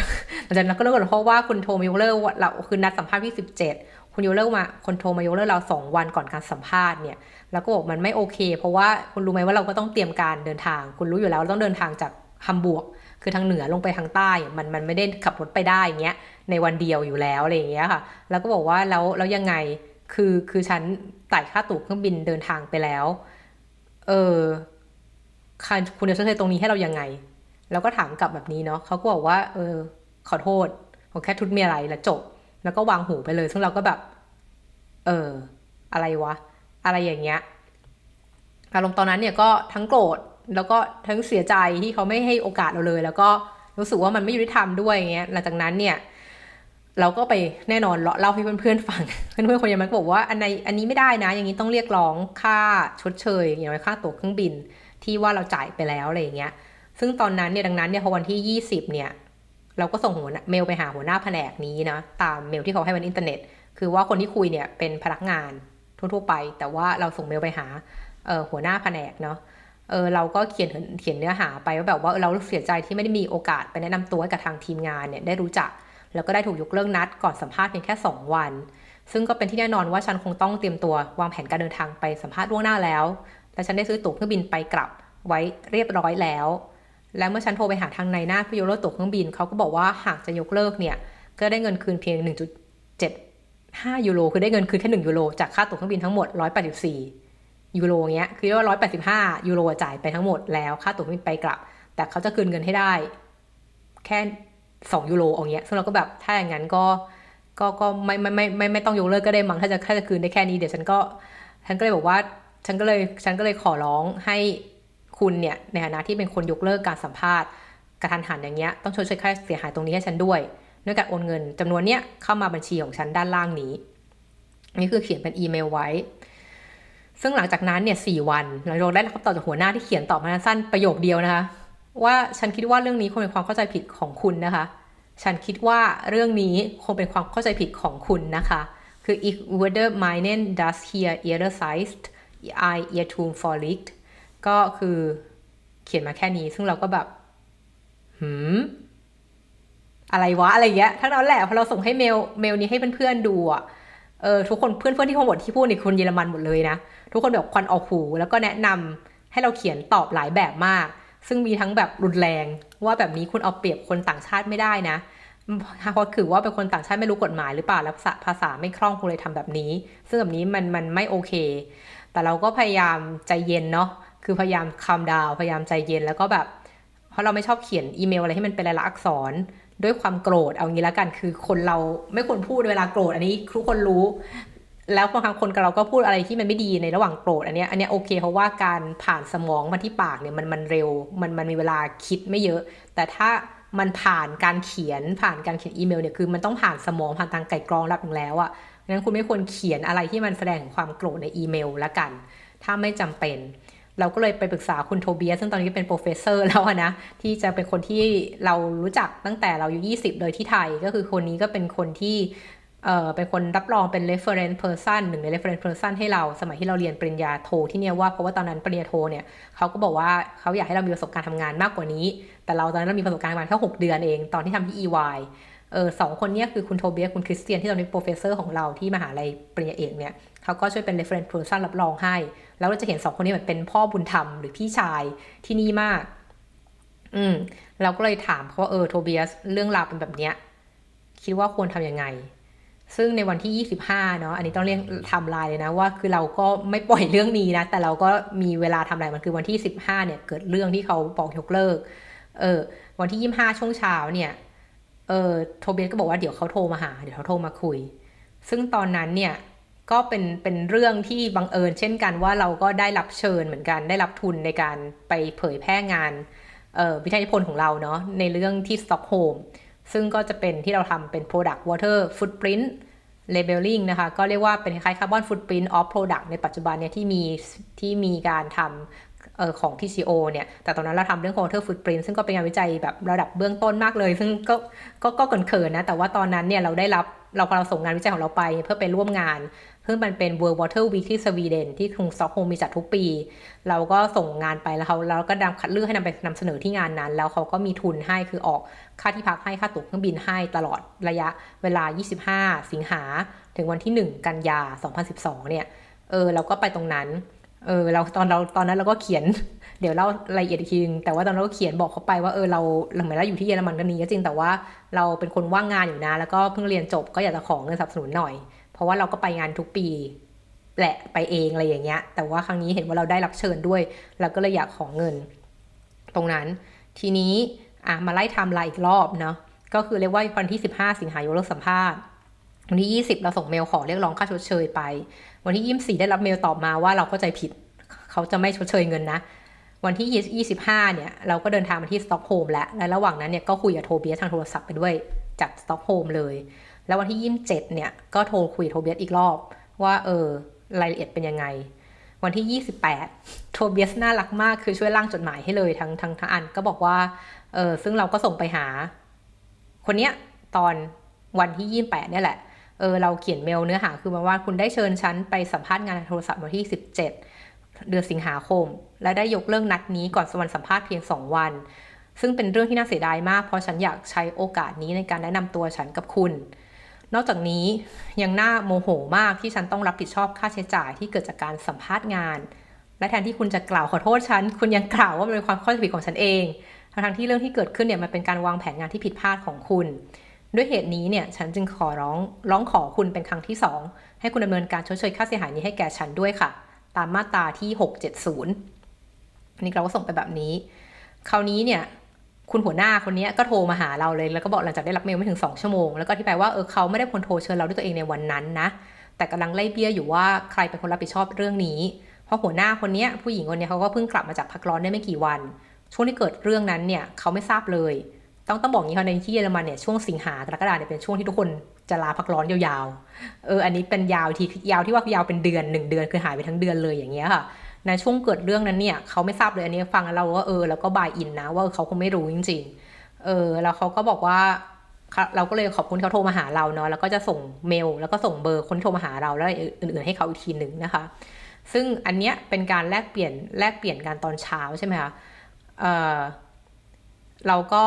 หลังจากนั้นก็เริ่มโกรธเพราะว่าคุณโทรมาโยเลอร์เราคือนัดสัมภาษณ์ที่17คุณโยเลอร์มาคนโทรมาโยเลอร์เรา2 วันก่อนการสัมภาษณ์เนี่ยแล้วก็บอกมันไม่โอเคเพราะว่าคุณรู้ไหมว่าเราก็ต้องเตรียมการเดินทางคุณรู้อยู่แล้วเราต้องเดินทางจากฮัมบูร์กคือทางเหนือลงไปทางใต้มันไม่ได้ขับรถไปได้เงี้ยในวันเดียวอยู่แล้วอะไรอย่างเงี้ยค่ะแล้วก็บอกว่าแล้วยังไงคือฉันจ่ายค่าตั๋วเครื่องบินเดินทางไปแล้วเออคุณจะชดเชยตรงนี้ให้เรายังไงแล้วก็ถามกลับแบบนี้เนาะเขาก็บอกว่าขอโทษผมแค่ทุตมีอะไรแล้วจบแล้วก็วางหูไปเลยซึ่งเราก็แบบเอออะไรวะอะไรอย่างเงี้ยอารมณ์ตอนนั้นเนี่ยก็ทั้งโกรธแล้วก็ทั้งเสียใจที่เขาไม่ให้โอกาสเราเลยแล้วก็รู้สึกว่ามันไม่ยุติธรรมด้วยอย่างเงี้ยหลังจากนั้นเนี่ยเราก็ไปแน่นอนเล่าให้เพื่อนๆฟังเพื่อนๆคนยังมันก็บอกว่าอันนี้ไม่ได้นะอย่างนี้ต้องเรียกร้องค่าชดเชยอย่างไรค่าตั๋วเครื่องบินที่ว่าเราจ่ายไปแล้วอะไรอย่างเงี้ยซึ่งตอนนั้นเนี่ยดังนั้นเนี่ยพอวันที่20เนี่ยเราก็ส่งเมลไปหาหัวหน้าแผนกนี้นะตามเมลที่เขาให้บนอินเทอร์เน็ตคือว่าคนที่คุยเนี่ยเป็นพนักงานทั่วๆไปแต่ว่าเราส่งเมลไปหาหัวหน้าแผนกเนาะเราก็เขียนเนื้อหาไปว่าแบบว่าเราเสียใจที่ไม่ได้มีโอกาสไปแนะนำตัวให้กับทางทีมงานเนี่ยได้รู้จักแล้วก็ได้ถูกยกเลิกนัดก่อนสัมภาษณ์เพียงแค่2 วันซึ่งก็เป็นที่แน่นอนว่าฉันคงต้องเตรียมตัววางแผนการเดินทางไปสัมภาษณ์ล่วงหน้าแล้วและฉันได้ซื้อตั๋วเครื่องบินไปกลับไว้เรียบร้อยแล้วและเมื่อฉันโทรไปหาทางนายหน้าผู้ยกเลิกตั๋วเครื่องบินเขาก็บอกว่าหากจะยกเลิกเนี่ยก็ได้เงินคืนเพียง 1.75 ยูโรคือได้เงินคืนแค่1 ยูโรจากค่าตั๋วเครื่องบินทั้งหมด184 ยูโรเงี้ยคือว่า185 ยูโรจ่ายไปทั้งหมดแล้วค่าตั๋วเครื่องบินไปกลับแต่เขาจะคืนเงินให้ได้แค่2 ยูโรอย่างเงี้ยซึ่งเราก็แบบถ้าอย่างนั้นก็ไม่ต้องยกเลิกก็ได้มั้งถ้าจะคืนได้แค่นี้เดี๋ยวฉันก็เลยบอกว่าฉันก็เลยขอร้องให้คุณเนี่ยในฐานะที่เป็นคนยกเลิกการสัมภาษณ์กระทันหันอย่างเงี้ยต้องชดเชยค่าเสียหายตรงนี้ให้ฉันด้วยการโอนเงินจำนวนเนี้ยเข้ามาบัญชีของฉันด้านล่างนี้นี่คือเขียนเป็นอีเมลไว้ซึ่งหลังจากนั้นเนี่ย4 วันเราได้รับคำตอบจากหัวหน้าที่เขียนตอบมาสั้นประโยคเดียวนะคะว่าฉันคิดว่าเรื่องนี้คงเป็นความเข้าใจผิดของคุณนะคะฉันคิดว่าเรื่องนี้คงเป็นความเข้าใจผิดของคุณนะคะคือ ich würde meinen dass hier ihrerseits ein Irrtum vorliegt ก็คือเขียนมาแค่นี้ซึ่งเราก็แบบอะไรวะอะไรเงี้ยทั้งนั้นแหละพอเราส่งให้เมลนี้ให้เพื่อนๆดูอ่ะทุกคนเพื่อนๆที่เขาหมดที่พูดนี่คนเยอรมันหมดเลยนะทุกคนแบบควันออกหูแล้วก็แนะนำให้เราเขียนตอบหลายแบบมากซึ่งมีทั้งแบบรุนแรงว่าแบบนี้คุณเอาเปรียบคนต่างชาติไม่ได้นะเพราะคือว่าเป็นคนต่างชาติไม่รู้กฎหมายหรือเปล่าแล้วภาษาไม่คล่องคุณเลยทำแบบนี้ซึ่งแบบนี้มันไม่โอเคแต่เราก็พยายามใจเย็นเนาะคือพยายามคามดาวพยายามใจเย็นแล้วก็แบบเพราะเราไม่ชอบเขียนอีเมลอะไรให้มันเป็นลายลักษณ์อักษรด้วยความโกรธเอางี้แล้วกันคือคนเราไม่ควรพูดเวลาโกรธอันนี้ทุกคนรู้แล้วบางครั้งคนกับเราก็พูดอะไรที่มันไม่ดีในระหว่างโกรธอันเนี้ยโอเคเพราะว่าการผ่านสมองมาที่ปากเนี่ยมันเร็วมันมีเวลาคิดไม่เยอะแต่ถ้ามันผ่านการเขียนอีเมลเนี่ยคือมันต้องผ่านสมองผ่านทางไกลกรองรับถึงแล้วอ่ะงั้นคุณไม่ควรเขียนอะไรที่มันแสดงถึงความโกรธในอีเมลละกันถ้าไม่จำเป็นเราก็เลยไปปรึกษาคุณโทเบียซึ่งตอนนี้เป็นโปรเฟสเซอร์แล้วนะที่จะเป็นคนที่เรารู้จักตั้งแต่เราอยู่20เลยที่ไทยก็คือคนนี้ก็เป็นคนที่เป็นคนรับรองเป็น reference person หนึ่งใน reference person ให้เราสมัยที่เราเรียนปริญญาโทที่เนี่ยว่าเพราะว่าตอนนั้นปริญญาโทเนี่ยเขาก็บอกว่าเขาอยากให้เรามีประสบการณ์ทำงานมากกว่านี้แต่เราตอนนั้นเรามีประสบการณ์ประมาณแค่6 เดือนเองตอนที่ทำที่ EY 2 คนนี้คือคุณโทเบียคุณคริสเตียนที่ตอนนี้โปรเฟสเซอร์ของเราที่มหาลัยปริญญาเอกเนี่ยเขาก็ช่วยเป็น reference person รับรองให้แล้วเราจะเห็น2 คนนี้เหมือนเป็นพ่อบุญธรรมหรือพี่ชายที่นี่มากเราก็เลยถามเขาว่าโทเบียสเรื่องราวเป็นแบบเนี้ยคิดว่าควรทำยังไง ซึ่งในวันที่25เนาะอันนี้ต้องเรียกไทม์ไลน์เลยนะว่าคือเราก็ไม่ปล่อยเรื่องนี้นะแต่เราก็มีเวลาทำอะไรมันคือวันที่15เนี่ยเกิดเรื่องที่เขาบอกยกเลิกเออวันที่25ช่วงเช้าเนี่ยโทเบียสก็บอกว่าเดี๋ยวเขาโทรมาหาเดี๋ยวเขาโทรมาคุยซึ่งตอนนั้นเนี่ยก็เป็นเรื่องที่บังเอิญเช่นกันว่าเราก็ได้รับเชิญเหมือนกันได้รับทุนในการไปเผยแพร่งานวิทยานิพนธ์ของเราเนาะในเรื่องที่สต็อกโฮล์มซึ่งก็จะเป็นที่เราทำเป็น product water footprint labeling นะคะก็เรียกว่าเป็นคล้าย carbon footprint of product ในปัจจุบันเนี่ยที่มีการทำของ TCO เนี่ยแต่ตอนนั้นเราทำเรื่อง water footprint ซึ่งก็เป็นงานวิจัยแบบระดับเบื้องต้นมากเลยซึ่งก็เขินๆนะแต่ว่าตอนนั้นเนี่ยพอเราส่งงานวิจัยของเราไปเพื่อไปร่วมงานเพื่อมันเป็น World Water Week ที่สวีเดนที่กรุงสต็อกโฮล์มมีจัดทุกปีเราก็ส่งงานไปแล้วเราก็คัดเลือกให้นำไปนำเสนอที่งานนั้นแล้วเขาก็มีทุนให้คือออกค่าที่พักให้ค่าตั๋วเครื่องบินให้ตลอดระยะเวลา25สิงหาถึงวันที่1กันยา2012เนี่ยเราก็ไปตรงนั้นเราตอนนั้นเราก็เขียนเดี๋ยวเล่ารายละเอียดอีกทีนึงแต่ว่าตอนนั้นเราเขียนบอกเขาไปว่าเราเหมือนเราอยู่ที่เยอรมันกันนี้ก็จริงแต่ว่าเราเป็นคนว่างงานอยู่นะแล้วก็เพิ่งเรียนจบก็อยากจะขอเงินสนับสนุนหน่อยเพราะว่าเราก็ไปงานทุกปีแหละไปเองอะไรอย่างเงี้ยแต่ว่าครั้งนี้เห็นว่าเราได้รับเชิญด้วยเราก็เลยอยากขอเงินตรงนั้นทีนี้มาไล่ไทม์ไลน์อีกรอบเนาะก็คือเรียกว่าวันที่15สิงหายนเลิกสัมภาษณ์วันที่20เราส่งเมลขอเรียกร้องค่าชดเชยไปวันที่24ได้รับเมลตอบมาว่าเราเข้าใจผิดเขาจะไม่ชดเชยเงินนะวันที่25เนี่ยเราก็เดินทางมาที่สต็อกโฮล์มและระหว่างนั้นเนี่ยก็คุยกับโทเบียสทางโทรศัพท์ไปด้วยจากสต็อกโฮล์มเลยแล้ววันที่27เนี่ยก็โทรคุยโทเบียสอีกรอบว่ารายละเอียดเป็นยังไงวันที่28โทเบียสน่ารักมากคือช่วยร่างจดหมายให้เลยทั้งอันก็บอกว่าซึ่งเราก็ส่งไปหาคนเนี้ยตอนวันที่28เนี่ยแหละเราเขียนเมลเนื้อหาคือมาว่าคุณได้เชิญฉันไปสัมภาษณ์งานโทรศัพท์วันที่17เดือนสิงหาคมและได้ยกเลิกนัดนี้ก่อนวันสัมภาษณ์เพียง2วันซึ่งเป็นเรื่องที่น่าเสียดายมากเพราะฉันอยากใช้โอกาสนี้ในการแนะนำตัวฉันกับคุณนอกจากนี้ยังน่าโมโหมากที่ฉันต้องรับผิดชอบค่าใช้จ่ายที่เกิดจากการสัมภาษณ์งานและแทนที่คุณจะกล่าวขอโทษฉันคุณยังกล่าวว่ามันเป็นความเข้าใจผิดของฉันเองทั้งที่เรื่องที่เกิดขึ้นเนี่ยมันเป็นการวางแผนงานที่ผิดพลาดของคุณด้วยเหตุนี้เนี่ยฉันจึงขอร้องขอคุณเป็นครั้งที่2ให้คุณดำเนินการชดเชยค่าเสียหายนี้ให้แก่ฉันด้วยค่ะตามมาตราที่670นี่เราก็ส่งไปแบบนี้คราวนี้เนี่ยคุณหัวหน้าคนนี้ก็โทรมาหาเราเลยแล้วก็บอกหลังจากได้รับเมลไม่ถึง2ชั่วโมงแล้วก็อธิบายว่าเขาไม่ได้คนโทรเชิญเราด้วยตัวเองในวันนั้นนะแต่กำลังไล่เบี้ยอยู่ว่าใครเป็นคนรับผิดชอบเรื่องนี้เพราะหัวหน้าคนนี้ผู้หญิงคนนี้เขาก็เพิ่งกลับมาจากพักร้อนได้ไม่กี่วันช่วงที่เกิดเรื่องนั้นเนี่ยเขาไม่ทราบเลยต้องบอกอย่างนี้ค่ะในที่เยอรมันเนี่ยช่วงสิงหากรกฎาเนี่ยเป็นช่วงที่ทุกคนจะลาพักร้อนยาวๆอันนี้เป็นยาวที่ว่ายาวเป็นเดือน1เดือนคือหายไปทั้งเดือนเลยอย่างเงี้ยค่ะในช่วงเกิดเรื่องนั้นเนี่ยเขาไม่ทราบเลยอันนี้ฟังแล้วเราว่าแล้วก็บายอินนะว่าเขาคงไม่รู้จริงๆแล้วเขาก็บอกว่าเราก็เลยขอบคุณเขาโทรมาหาเราเนาะแล้วก็จะส่งเมลแล้วก็ส่งเบอร์คนโทรมาหาเราแล้วอื่นๆให้เขาอีกทีหนึ่งนะคะซึ่งอันเนี้ยเป็นการแลกเปลี่ยนกันตอนเช้าใช่ไหมคะเราก็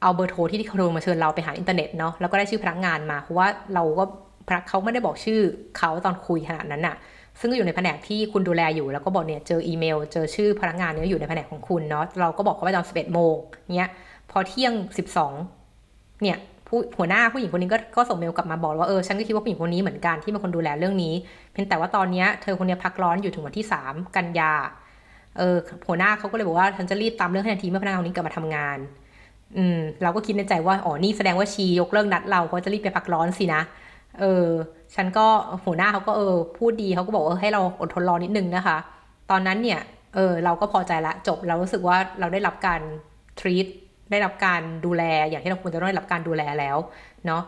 เอาเบอร์โทรที่เขาโทรมาเชิญเราไปหาอินเทอร์เน็ตเนาะแล้วก็ได้ชื่อพนักงานมาเพราะว่าเขาไม่ได้บอกชื่อเขาตอนคุยขนาดนั้นน่ะซึ่งก็อยู่ในแผนกที่คุณดูแลอยู่แล้วก็บอกเนี่ยเจออีเมลเจอชื่อพนักงานเนี่ยอยู่ในแผนกของคุณเนาะเราก็บอกเขาไปตอน11โมงเนี้ยพอเที่ยง12เนี่ยหัวหน้าผู้หญิงคนนี้ก็ส่งเมลกลับมาบอกว่าฉันก็คิดว่าผู้หญิงคนนี้เหมือนกันที่เป็นคนดูแลเรื่องนี้เพียงแต่ว่าตอนนี้เธอคนนี้พักร้อนอยู่ถึงวันที่3กันยาหัวหน้าเขาก็เลยบอกว่าฉันจะรีบตามเรื่องให้ทันทีเมื่อพนักงานคนนี้กลับมาทำงานเราก็คิดในใจว่านี่แสดงว่าชียกเลิกนัดเราเขาจะรีบไปพักร้อนสินะฉันก็หัวหน้าเขาก็พูดดีเขาก็บอกว่าให้เราอดทนรอนิดนึงนะคะตอนนั้นเนี่ยเราก็พอใจละจบเรารู้สึกว่าเราได้รับการ treat ได้รับการดูแลอย่างที่เราควรจะได้รับการดูแลแล้วเนาะ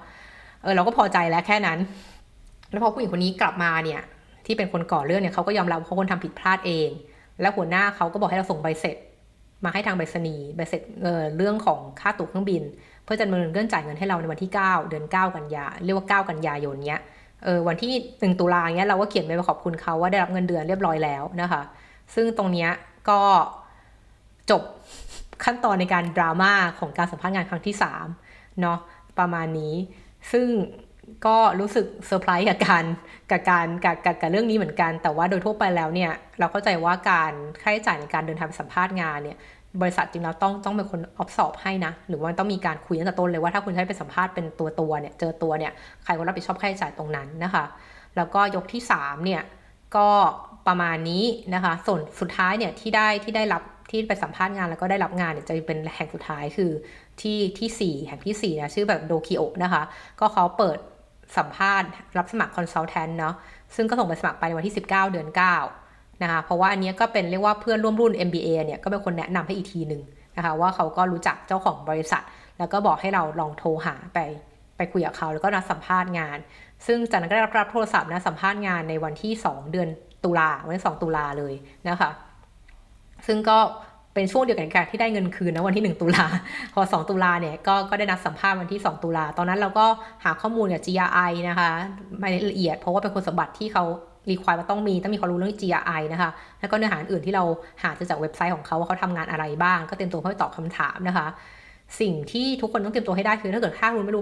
เราก็พอใจแล้วแค่นั้นแล้วพอผู้หญิงคนนี้กลับมาเนี่ยที่เป็นคนก่อเรื่องเนี่ยเขาก็ยอมรับว่าเขาคนทำผิดพลาดเองแล้วหัวหน้าเขาก็บอกให้เราส่งใบเสร็จมาให้ทางไปรษณีย์ใบเสร็จเรื่องของค่าตั๋วเครื่องบินเพื่อจะดำเนินเรื่องจ่ายเงินให้เราในวันที่9เดือน9กันยาเรียกว่า9กันยายนเนี้ยวันที่1ตุลาเนี้ยเราก็เขียนไปขอบคุณเขาว่าได้รับเงินเดือนเรียบร้อยแล้วนะคะซึ่งตรงเนี้ยก็จบขั้นตอนในการดราม่าของการสัมภาษณ์งานครั้งที่3เนาะประมาณนี้ซึ่งก็รู้สึกเซอร์ไพรส์กับเรื่องนี้เหมือนกันแต่ว่าโดยทั่วไปแล้วเนี่ยเราเข้าใจว่าการค่าใช้จ่ายในการเดินทางไปสัมภาษณ์งานเนี่ย บริษัทจริงแล้วต้องเป็นคนออฟสอบให้นะหรือว่าต้องมีการคุยตั้งแต่ต้นเลยว่าถ้าคุณใช้ไปสัมภาษณ์เป็นตัวเนี่ยเจอตัวเนี่ยใครก็รับผิดชอบค่าใช้จ่ายตรงนั้นนะคะแล้วก็ยกที่3เนี่ยก็ประมาณนี้นะคะส่วนสุดท้ายเนี่ยที่ได้รับที่ไปสัมภาษณ์งานแล้วก็ได้รับงานเนี่ยจะเป็นแห่งสุดท้ายคือที่4แห่งที่4นะชื่อแบบโดคิโอนะคะก็เขาเปิดสัมภาษณ์รับสมัครคอนซัลแทนเนาะซึ่งก็ส่งไปสมัครไปในวันที่19เดือน9นะคะเพราะว่าอันนี้ก็เป็นเรียกว่าเพื่อนร่วมรุ่น MBA เนี่ยก็เป็นคนแนะนำให้อีกทีหนึ่งนะคะว่าเขาก็รู้จักเจ้าของบริษัทแล้วก็บอกให้เราลองโทรหาไปคุยกับเขาแล้วก็นัดสัมภาษณ์งานซึ่งจากนั้นก็ได้รับโทรศัพท์นะสัมภาษณ์งานในวันที่2เดือนตุลาวันที่2ตุลาเลยนะคะซึ่งก็เป็นช่วงเดียวกันที่ได้เงินคืนนะวันที่1ตุลาพอ2ตุลาเนี่ยก็ได้นัดสัมภาษณ์วันที่2ตุลาตอนนั้นเราก็หาข้อมูลกับ GRI นะคะไม่ละเอียดเพราะว่าเป็นคุณสมบัติที่เขารีควายว่าต้องมีความรู้เรื่อง GRI นะคะแล้วก็เนื้อหาอื่นที่เราหาจากเว็บไซต์ของเขาว่าเขาทำงานอะไรบ้างก็เตรียมตัวเพื่อตอบคำถามนะคะสิ่งที่ทุกคนต้องเตรียมตัวให้ได้คือถ้าคุณไม่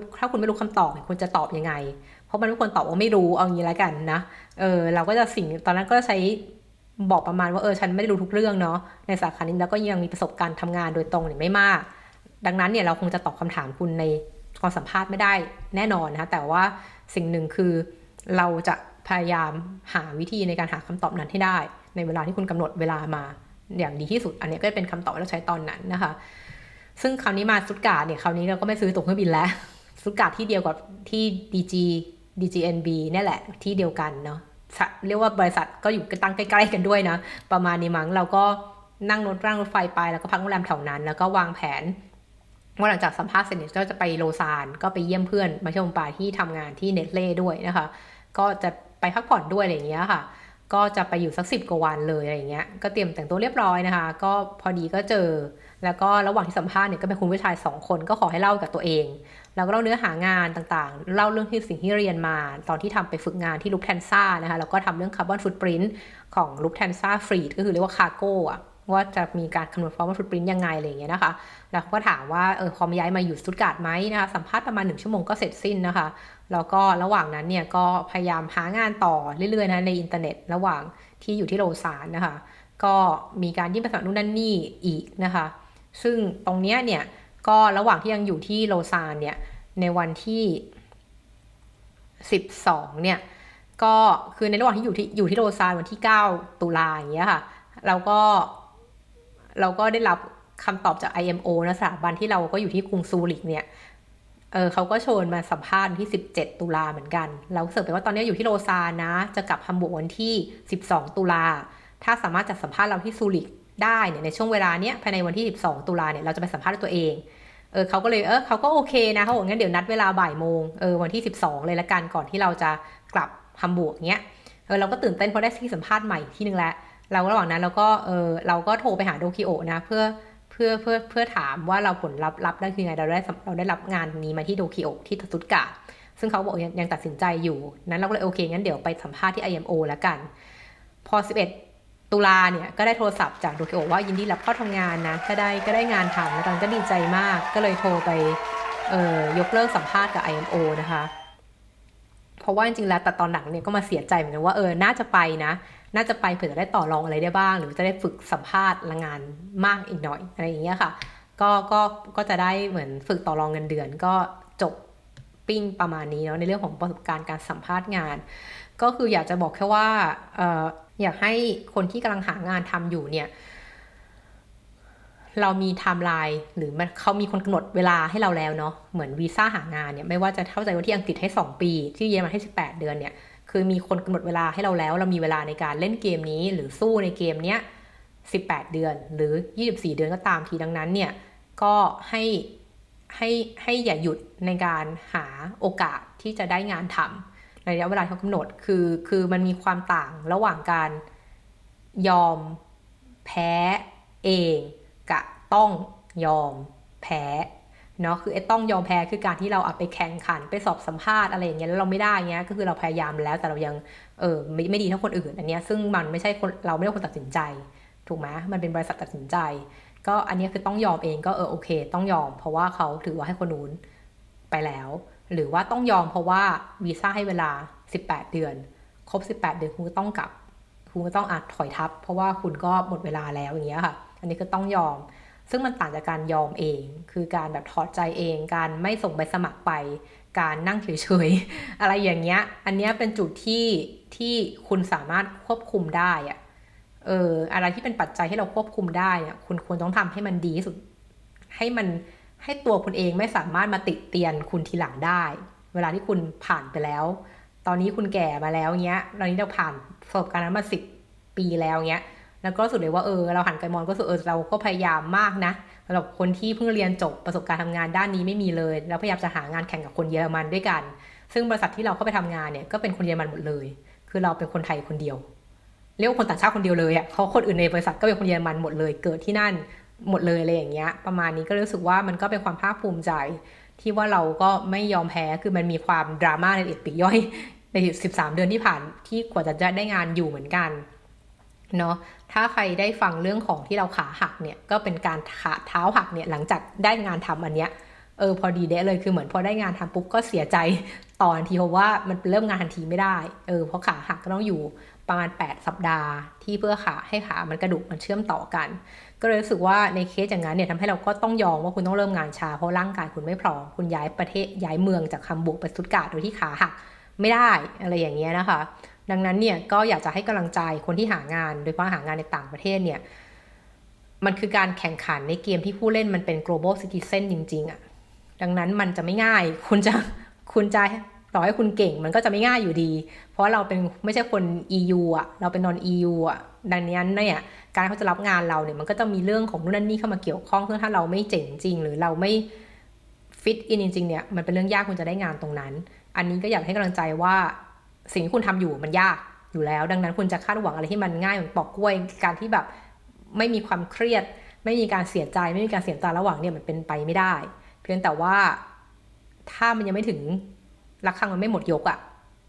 รู้คำตอบคุณจะตอบยังไงเพราะมันไม่ควรตอบว่าไม่รู้เอางี้แล้วกันนะเราก็จะตอนนั้นก็ใช้บอกประมาณว่าฉันไม่ได้รู้ทุกเรื่องเนาะในสาขานี้แล้วก็ยังมีประสบการณ์ทำงานโดยตรงเนี่ยไม่มากดังนั้นเนี่ยเราคงจะตอบคำถามคุณในการสัมภาษณ์ไม่ได้แน่นอนนะคะแต่ว่าสิ่งหนึ่งคือเราจะพยายามหาวิธีในการหาคำตอบนั้นให้ได้ในเวลาที่คุณกำหนดเวลามาอย่างดีที่สุดอันนี้ก็เป็นคำตอบที่เราใช้ตอนนั้นนะคะซึ่งคราวนี้มาสตุตการ์ดเนี่ยคราวนี้เราก็ไม่ซื้อตั๋วเครื่องบินแล้วสตุตการ์ดที่เดียวกับที่ DGNB เนี่ยแหละที่เดียวกันเนาะเรียกว่าบริษัทก็อยู่ตั้งใกล้ๆกันด้วยนะประมาณนี้มั้งเราก็นั่งรถไฟไปแล้วก็พักโรงแรมแถวนั้นแล้วก็วางแผนว่าหลังจากสัมภาษณ์เสร็จก็จะไปโลซานก็ไปเยี่ยมเพื่อนมาชมปาที่ทำงานที่เนสเล่ด้วยนะคะก็จะไปพักผ่อนด้วยอะไรอย่างเงี้ยค่ะก็จะไปอยู่สัก10 กว่าวันเลยอะไรอย่างเงี้ยก็เตรียมแต่งตัวเรียบร้อยนะคะก็พอดีก็เจอแล้วก็ระหว่างที่สัมภาษณ์เนี่ยก็เป็นคุณผู้ชาย2 คนก็ขอให้เล่ากับตัวเองแล้วก็เล่าเนื้อหางานต่างๆเล่าเรื่องสิ่งที่เรียนมาตอนที่ทำไปฝึกงานที่ลุฟแทนซ่านะคะแล้วก็ทำเรื่องคาร์บอนฟุตปรินท์ของลุฟแทนซ่าฟรีดก็คือเรียกว่าคาร์โก้อะว่าจะมีการคำนวณคาร์บอนฟุตปรินท์ยังไงอะไรอย่างเงี้ยนะคะแล้วเขาก็ถามว่าพอมาย้ายมาอยู่สตุตการ์ดไหมนะคะสัมภาษณ์ประมาณ1 ชั่วโมงก็เสร็จสิ้นนะคะแล้วก็ระหว่างนั้นเนี่ยก็พยายามหางานต่อเรื่อยๆนะในอินเทอร์เน็ตระหว่างที่อยู่ที่โลซานนะคะก็มีการยื่นไปสมัครนู่นนั่นนี่อีกนะคะซึ่งตรงเนี้ยเนี่ยก็ระหว่างที่ยังอยู่ที่โลซานเนี่ยในวันที่12เนี่ยก็คือในระหว่างที่อยู่ที่โลซานวันที่9ตุลาอย่างเงี้ยค่ะเราก็ได้รับคำตอบจาก IMO นะสถาบันที่เราก็อยู่ที่กรุงซูริกเนี่ยเขาก็ชวนมาสัมภาษณ์ที่17ตุลาเหมือนกันเราเสริมไปว่าตอนนี้อยู่ที่โลซานนะจะกลับฮัมบูร์กวันที่12ตุลาถ้าสามารถจัดสัมภาษณ์เราที่ซูริกได้เนี่ยในช่วงเวลาเนี้ยภายในวันที่12ตุลาเนี่ยเราจะไปสัมภาษณ์ด้วยตัวเองเขาก็เลยเขาก็โอเคนะเขาบอกงั้นเดี๋ยวนัดเวลาบ่ายโมงวันที่12เลยละกันก่อนที่เราจะกลับฮัมบูร์กเงี้ยเราก็ตื่นเต้นเพราะได้ที่สัมภาษณ์ใหม่ที่นึงแล้วเราระหว่างนั้นเราก็โทรไปหาโดคิโอนะเพื่อถามว่าเราผลลัพธ์ได้คือไงเราได้รับงานนี้มาที่โดคิโอที่สตุตการ์ดซึ่งเขาบอกยังตัดสินใจอยู่นั้นเราก็เลยโอเคงั้นเดี๋ยวไปสัมภาษณ์ที่ IMO แล้วกันพอ11ตุลาเนี่ยก็ได้โทรศัพท์จากโดคิโอว่ายินดีรับเข้าทำงานนะก็ได้งานทำแล้วตอนก็ดีใจมากก็เลยโทรไปยกเลิกสัมภาษณ์กับ IMO นะคะเพราะว่าจริงๆแล้วแต่ตอนหลังเนี่ยก็มาเสียใจเหมือนกันว่าน่าจะไปนะน่าจะไปเผื่อจะได้ต่อรองอะไรได้บ้างหรือจะได้ฝึกสัมภาษณ์งานมากอีกหน่อยอะไรอย่างเงี้ยค่ะก็จะได้เหมือนฝึกต่อรองเงินเดือนก็จบปิ้งประมาณนี้เนาะในเรื่องของประสบการณ์การสัมภาษณ์งานก็คืออยากจะบอกแค่ว่าอยากให้คนที่กำลังหางานทำอยู่เนี่ยเรามีไทม์ไลน์หรือเขามีคนกำหนดเวลาให้เราแล้วเนาะเหมือนวีซ่าหางานเนี่ยไม่ว่าจะเข้าใจว่าที่อังกฤษให้2 ปีที่เยอรมันให้18 เดือนเนี่ยคือมีคนกำหนดเวลาให้เราแล้วเรามีเวลาในการเล่นเกมนี้หรือสู้ในเกมเนี้ย18 เดือนหรือ24 เดือนก็ตามทีดังนั้นเนี่ยก็ให้อย่าหยุดในการหาโอกาสที่จะได้งานทำในระยะเวลาที่เขากำหนดคือมันมีความต่างระหว่างการยอมแพ้เองกับต้องยอมแพ้เนาะคือไอ้ต้องยอมแพ้คือการที่เราไปแข่งขันไปสอบสัมภาษณ์อะไรอย่างเงี้ยแล้วเราไม่ได้เงี้ยก็คือเราพยายามแล้วแต่เรายังไม่ดีเท่าคนอื่นอันเนี้ยซึ่งมันไม่ใช่เราไม่ได้คนตัดสินใจถูกไหมมันเป็นบริษัทตัดสินใจก็อันนี้คือต้องยอมเองก็โอเคต้องยอมเพราะว่าเขาถือว่าให้คนนู้นไปแล้วหรือว่าต้องยอมเพราะว่าวีซ่าให้เวลา18 เดือนครบ18 เดือนคุณก็ต้องกลับคุณก็ต้องถอยทับเพราะว่าคุณก็หมดเวลาแล้วอย่างเงี้ยค่ะอันนี้คือต้องยอม ซึ่งมันต่างจากการยอมเองคือการแบบถอดใจเองการไม่ส่งใบสมัครไปการนั่งเฉยๆอะไรอย่างเงี้ยอันเนี้ยเป็นจุดที่คุณสามารถควบคุมได้อะอะไรที่เป็นปัจจัยที่เราควบคุมได้เนี่ยคุณควรต้องทำให้มันดีที่สุดให้ตัวคุณเองไม่สามารถมาติเตียนคุณทีหลังได้เวลาที่คุณผ่านไปแล้วตอนนี้คุณแก่มาแล้วเงี้ยตอนนี้เราผ่านประสบการณ์นั้นมา10 ปีแล้วเงี้ยแล้วก็รู้สึกเลยว่าเราหันไปมองก็รู้สึกเราก็พยายามมากนะสำหรับคนที่เพิ่งเรียนจบประสบการณ์ทำงานด้านนี้ไม่มีเลยแล้วพยายามจะหางานแข่งกับคนเยอรมันด้วยกันซึ่งบริษัทที่เราเข้าไปทำงานเนี่ยก็เป็นคนเยอรมันหมดเลยคือเราเป็นคนไทยคนเดียวเรียกว่าคนต่างชาติคนเดียวเลยอ่ะเขาคนอื่นในบริษัทก็เป็นคนเยอรมันหมดเลยเกิดที่นั่นหมดเลยอะไรอย่างเงี้ยประมาณนี้ก็รู้สึกว่ามันก็เป็นความภาคภูมิใจที่ว่าเราก็ไม่ยอมแพ้คือมันมีความดราม่าในปีกย่อยใน13 เดือนที่ผ่านที่กว่าจะได้งานอยู่เหมือนกันเนาะถ้าใครได้ฟังเรื่องของที่เราขาหักเนี่ยก็เป็นการขาเท้าหักเนี่ยหลังจากได้งานทำอันเนี้ยพอดีเด้เลยคือเหมือนพอได้งานทำปุ๊บก็เสียใจตอนทีเพราะว่ามันเริ่มงานทันทีไม่ได้เพราะขาหักก็ต้องอยู่ประมาณ8 สัปดาห์ที่เพื่อให้ขามันกระดูกมันเชื่อมต่อกันก็เลยรู้สึกว่าในเคสอย่างนั้นเนี่ยทำให้เราก็ต้องยอมว่าคุณต้องเริ่มงานช้าเพราะร่างกายคุณไม่พร้อมคุณย้ายประเทศย้ายเมืองจากฮัมบูร์กไปสตุตการ์ดโดยที่ขาหักไม่ได้อะไรอย่างเงี้ยนะคะดังนั้นเนี่ยก็อยากจะให้กำลังใจคนที่หางานโดยเฉพาะหางานในต่างประเทศเนี่ยมันคือการแข่งขันในเกมที่ผู้เล่นมันเป็น global citizen จริงๆอ่ะดังนั้นมันจะไม่ง่ายคุณจะต่อให้คุณเก่งมันก็จะไม่ง่ายอยู่ดีเพราะเราเป็นไม่ใช่คน EU อ่ะเราเป็น non EU อ่ะดังนั้นเนี่ยการเขาจะรับงานเราเนี่ยมันก็จะมีเรื่องของนู่นนั่นนี่เข้ามาเกี่ยวข้องซึ่งถ้าเราไม่เจ๋งจริงหรือเราไม่ฟิตอินจริงๆเนี่ยมันเป็นเรื่องยากคุณจะได้งานตรงนั้นอันนี้ก็อยากให้กำลังใจว่าสิ่งที่คุณทำอยู่มันยากอยู่แล้วดังนั้นคุณจะคาดหวังอะไรที่มันง่ายเหมือนปอกกล้วยการที่แบบไม่มีความเครียดไม่มีการเสียใจไม่มีการเสียใจระหว่างเนี่ยมันเป็นไปไม่ได้เพียงแต่ว่าถ้ามันยังไม่ถึงระฆังมันไม่หมดยกอ่ะ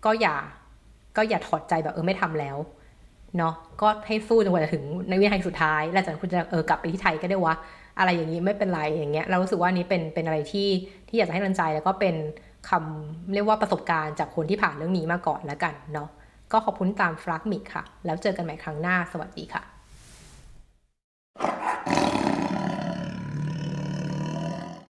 ก็อย่าถอดใจแบบไม่ทำแล้วเนาะก็ให้สู้จนกว่าจะถึงในวินาทีสุดท้ายแล้วจากนั้นคุณจะกลับไปที่ไทยก็ได้วะอะไรอย่างนี้ไม่เป็นไรอย่างเงี้ยเรารู้สึกว่านี้เป็นอะไรที่อยากจะให้กำลังใจแล้วก็เป็นคำเรียกว่าประสบการณ์จากคนที่ผ่านเรื่องนี้มาก่อนแล้วกันเนาะก็ขอบคุณตามฟลักมิกค่ะแล้วเจอกันใหม่ครั้งหน้าสวัสดีค่ะ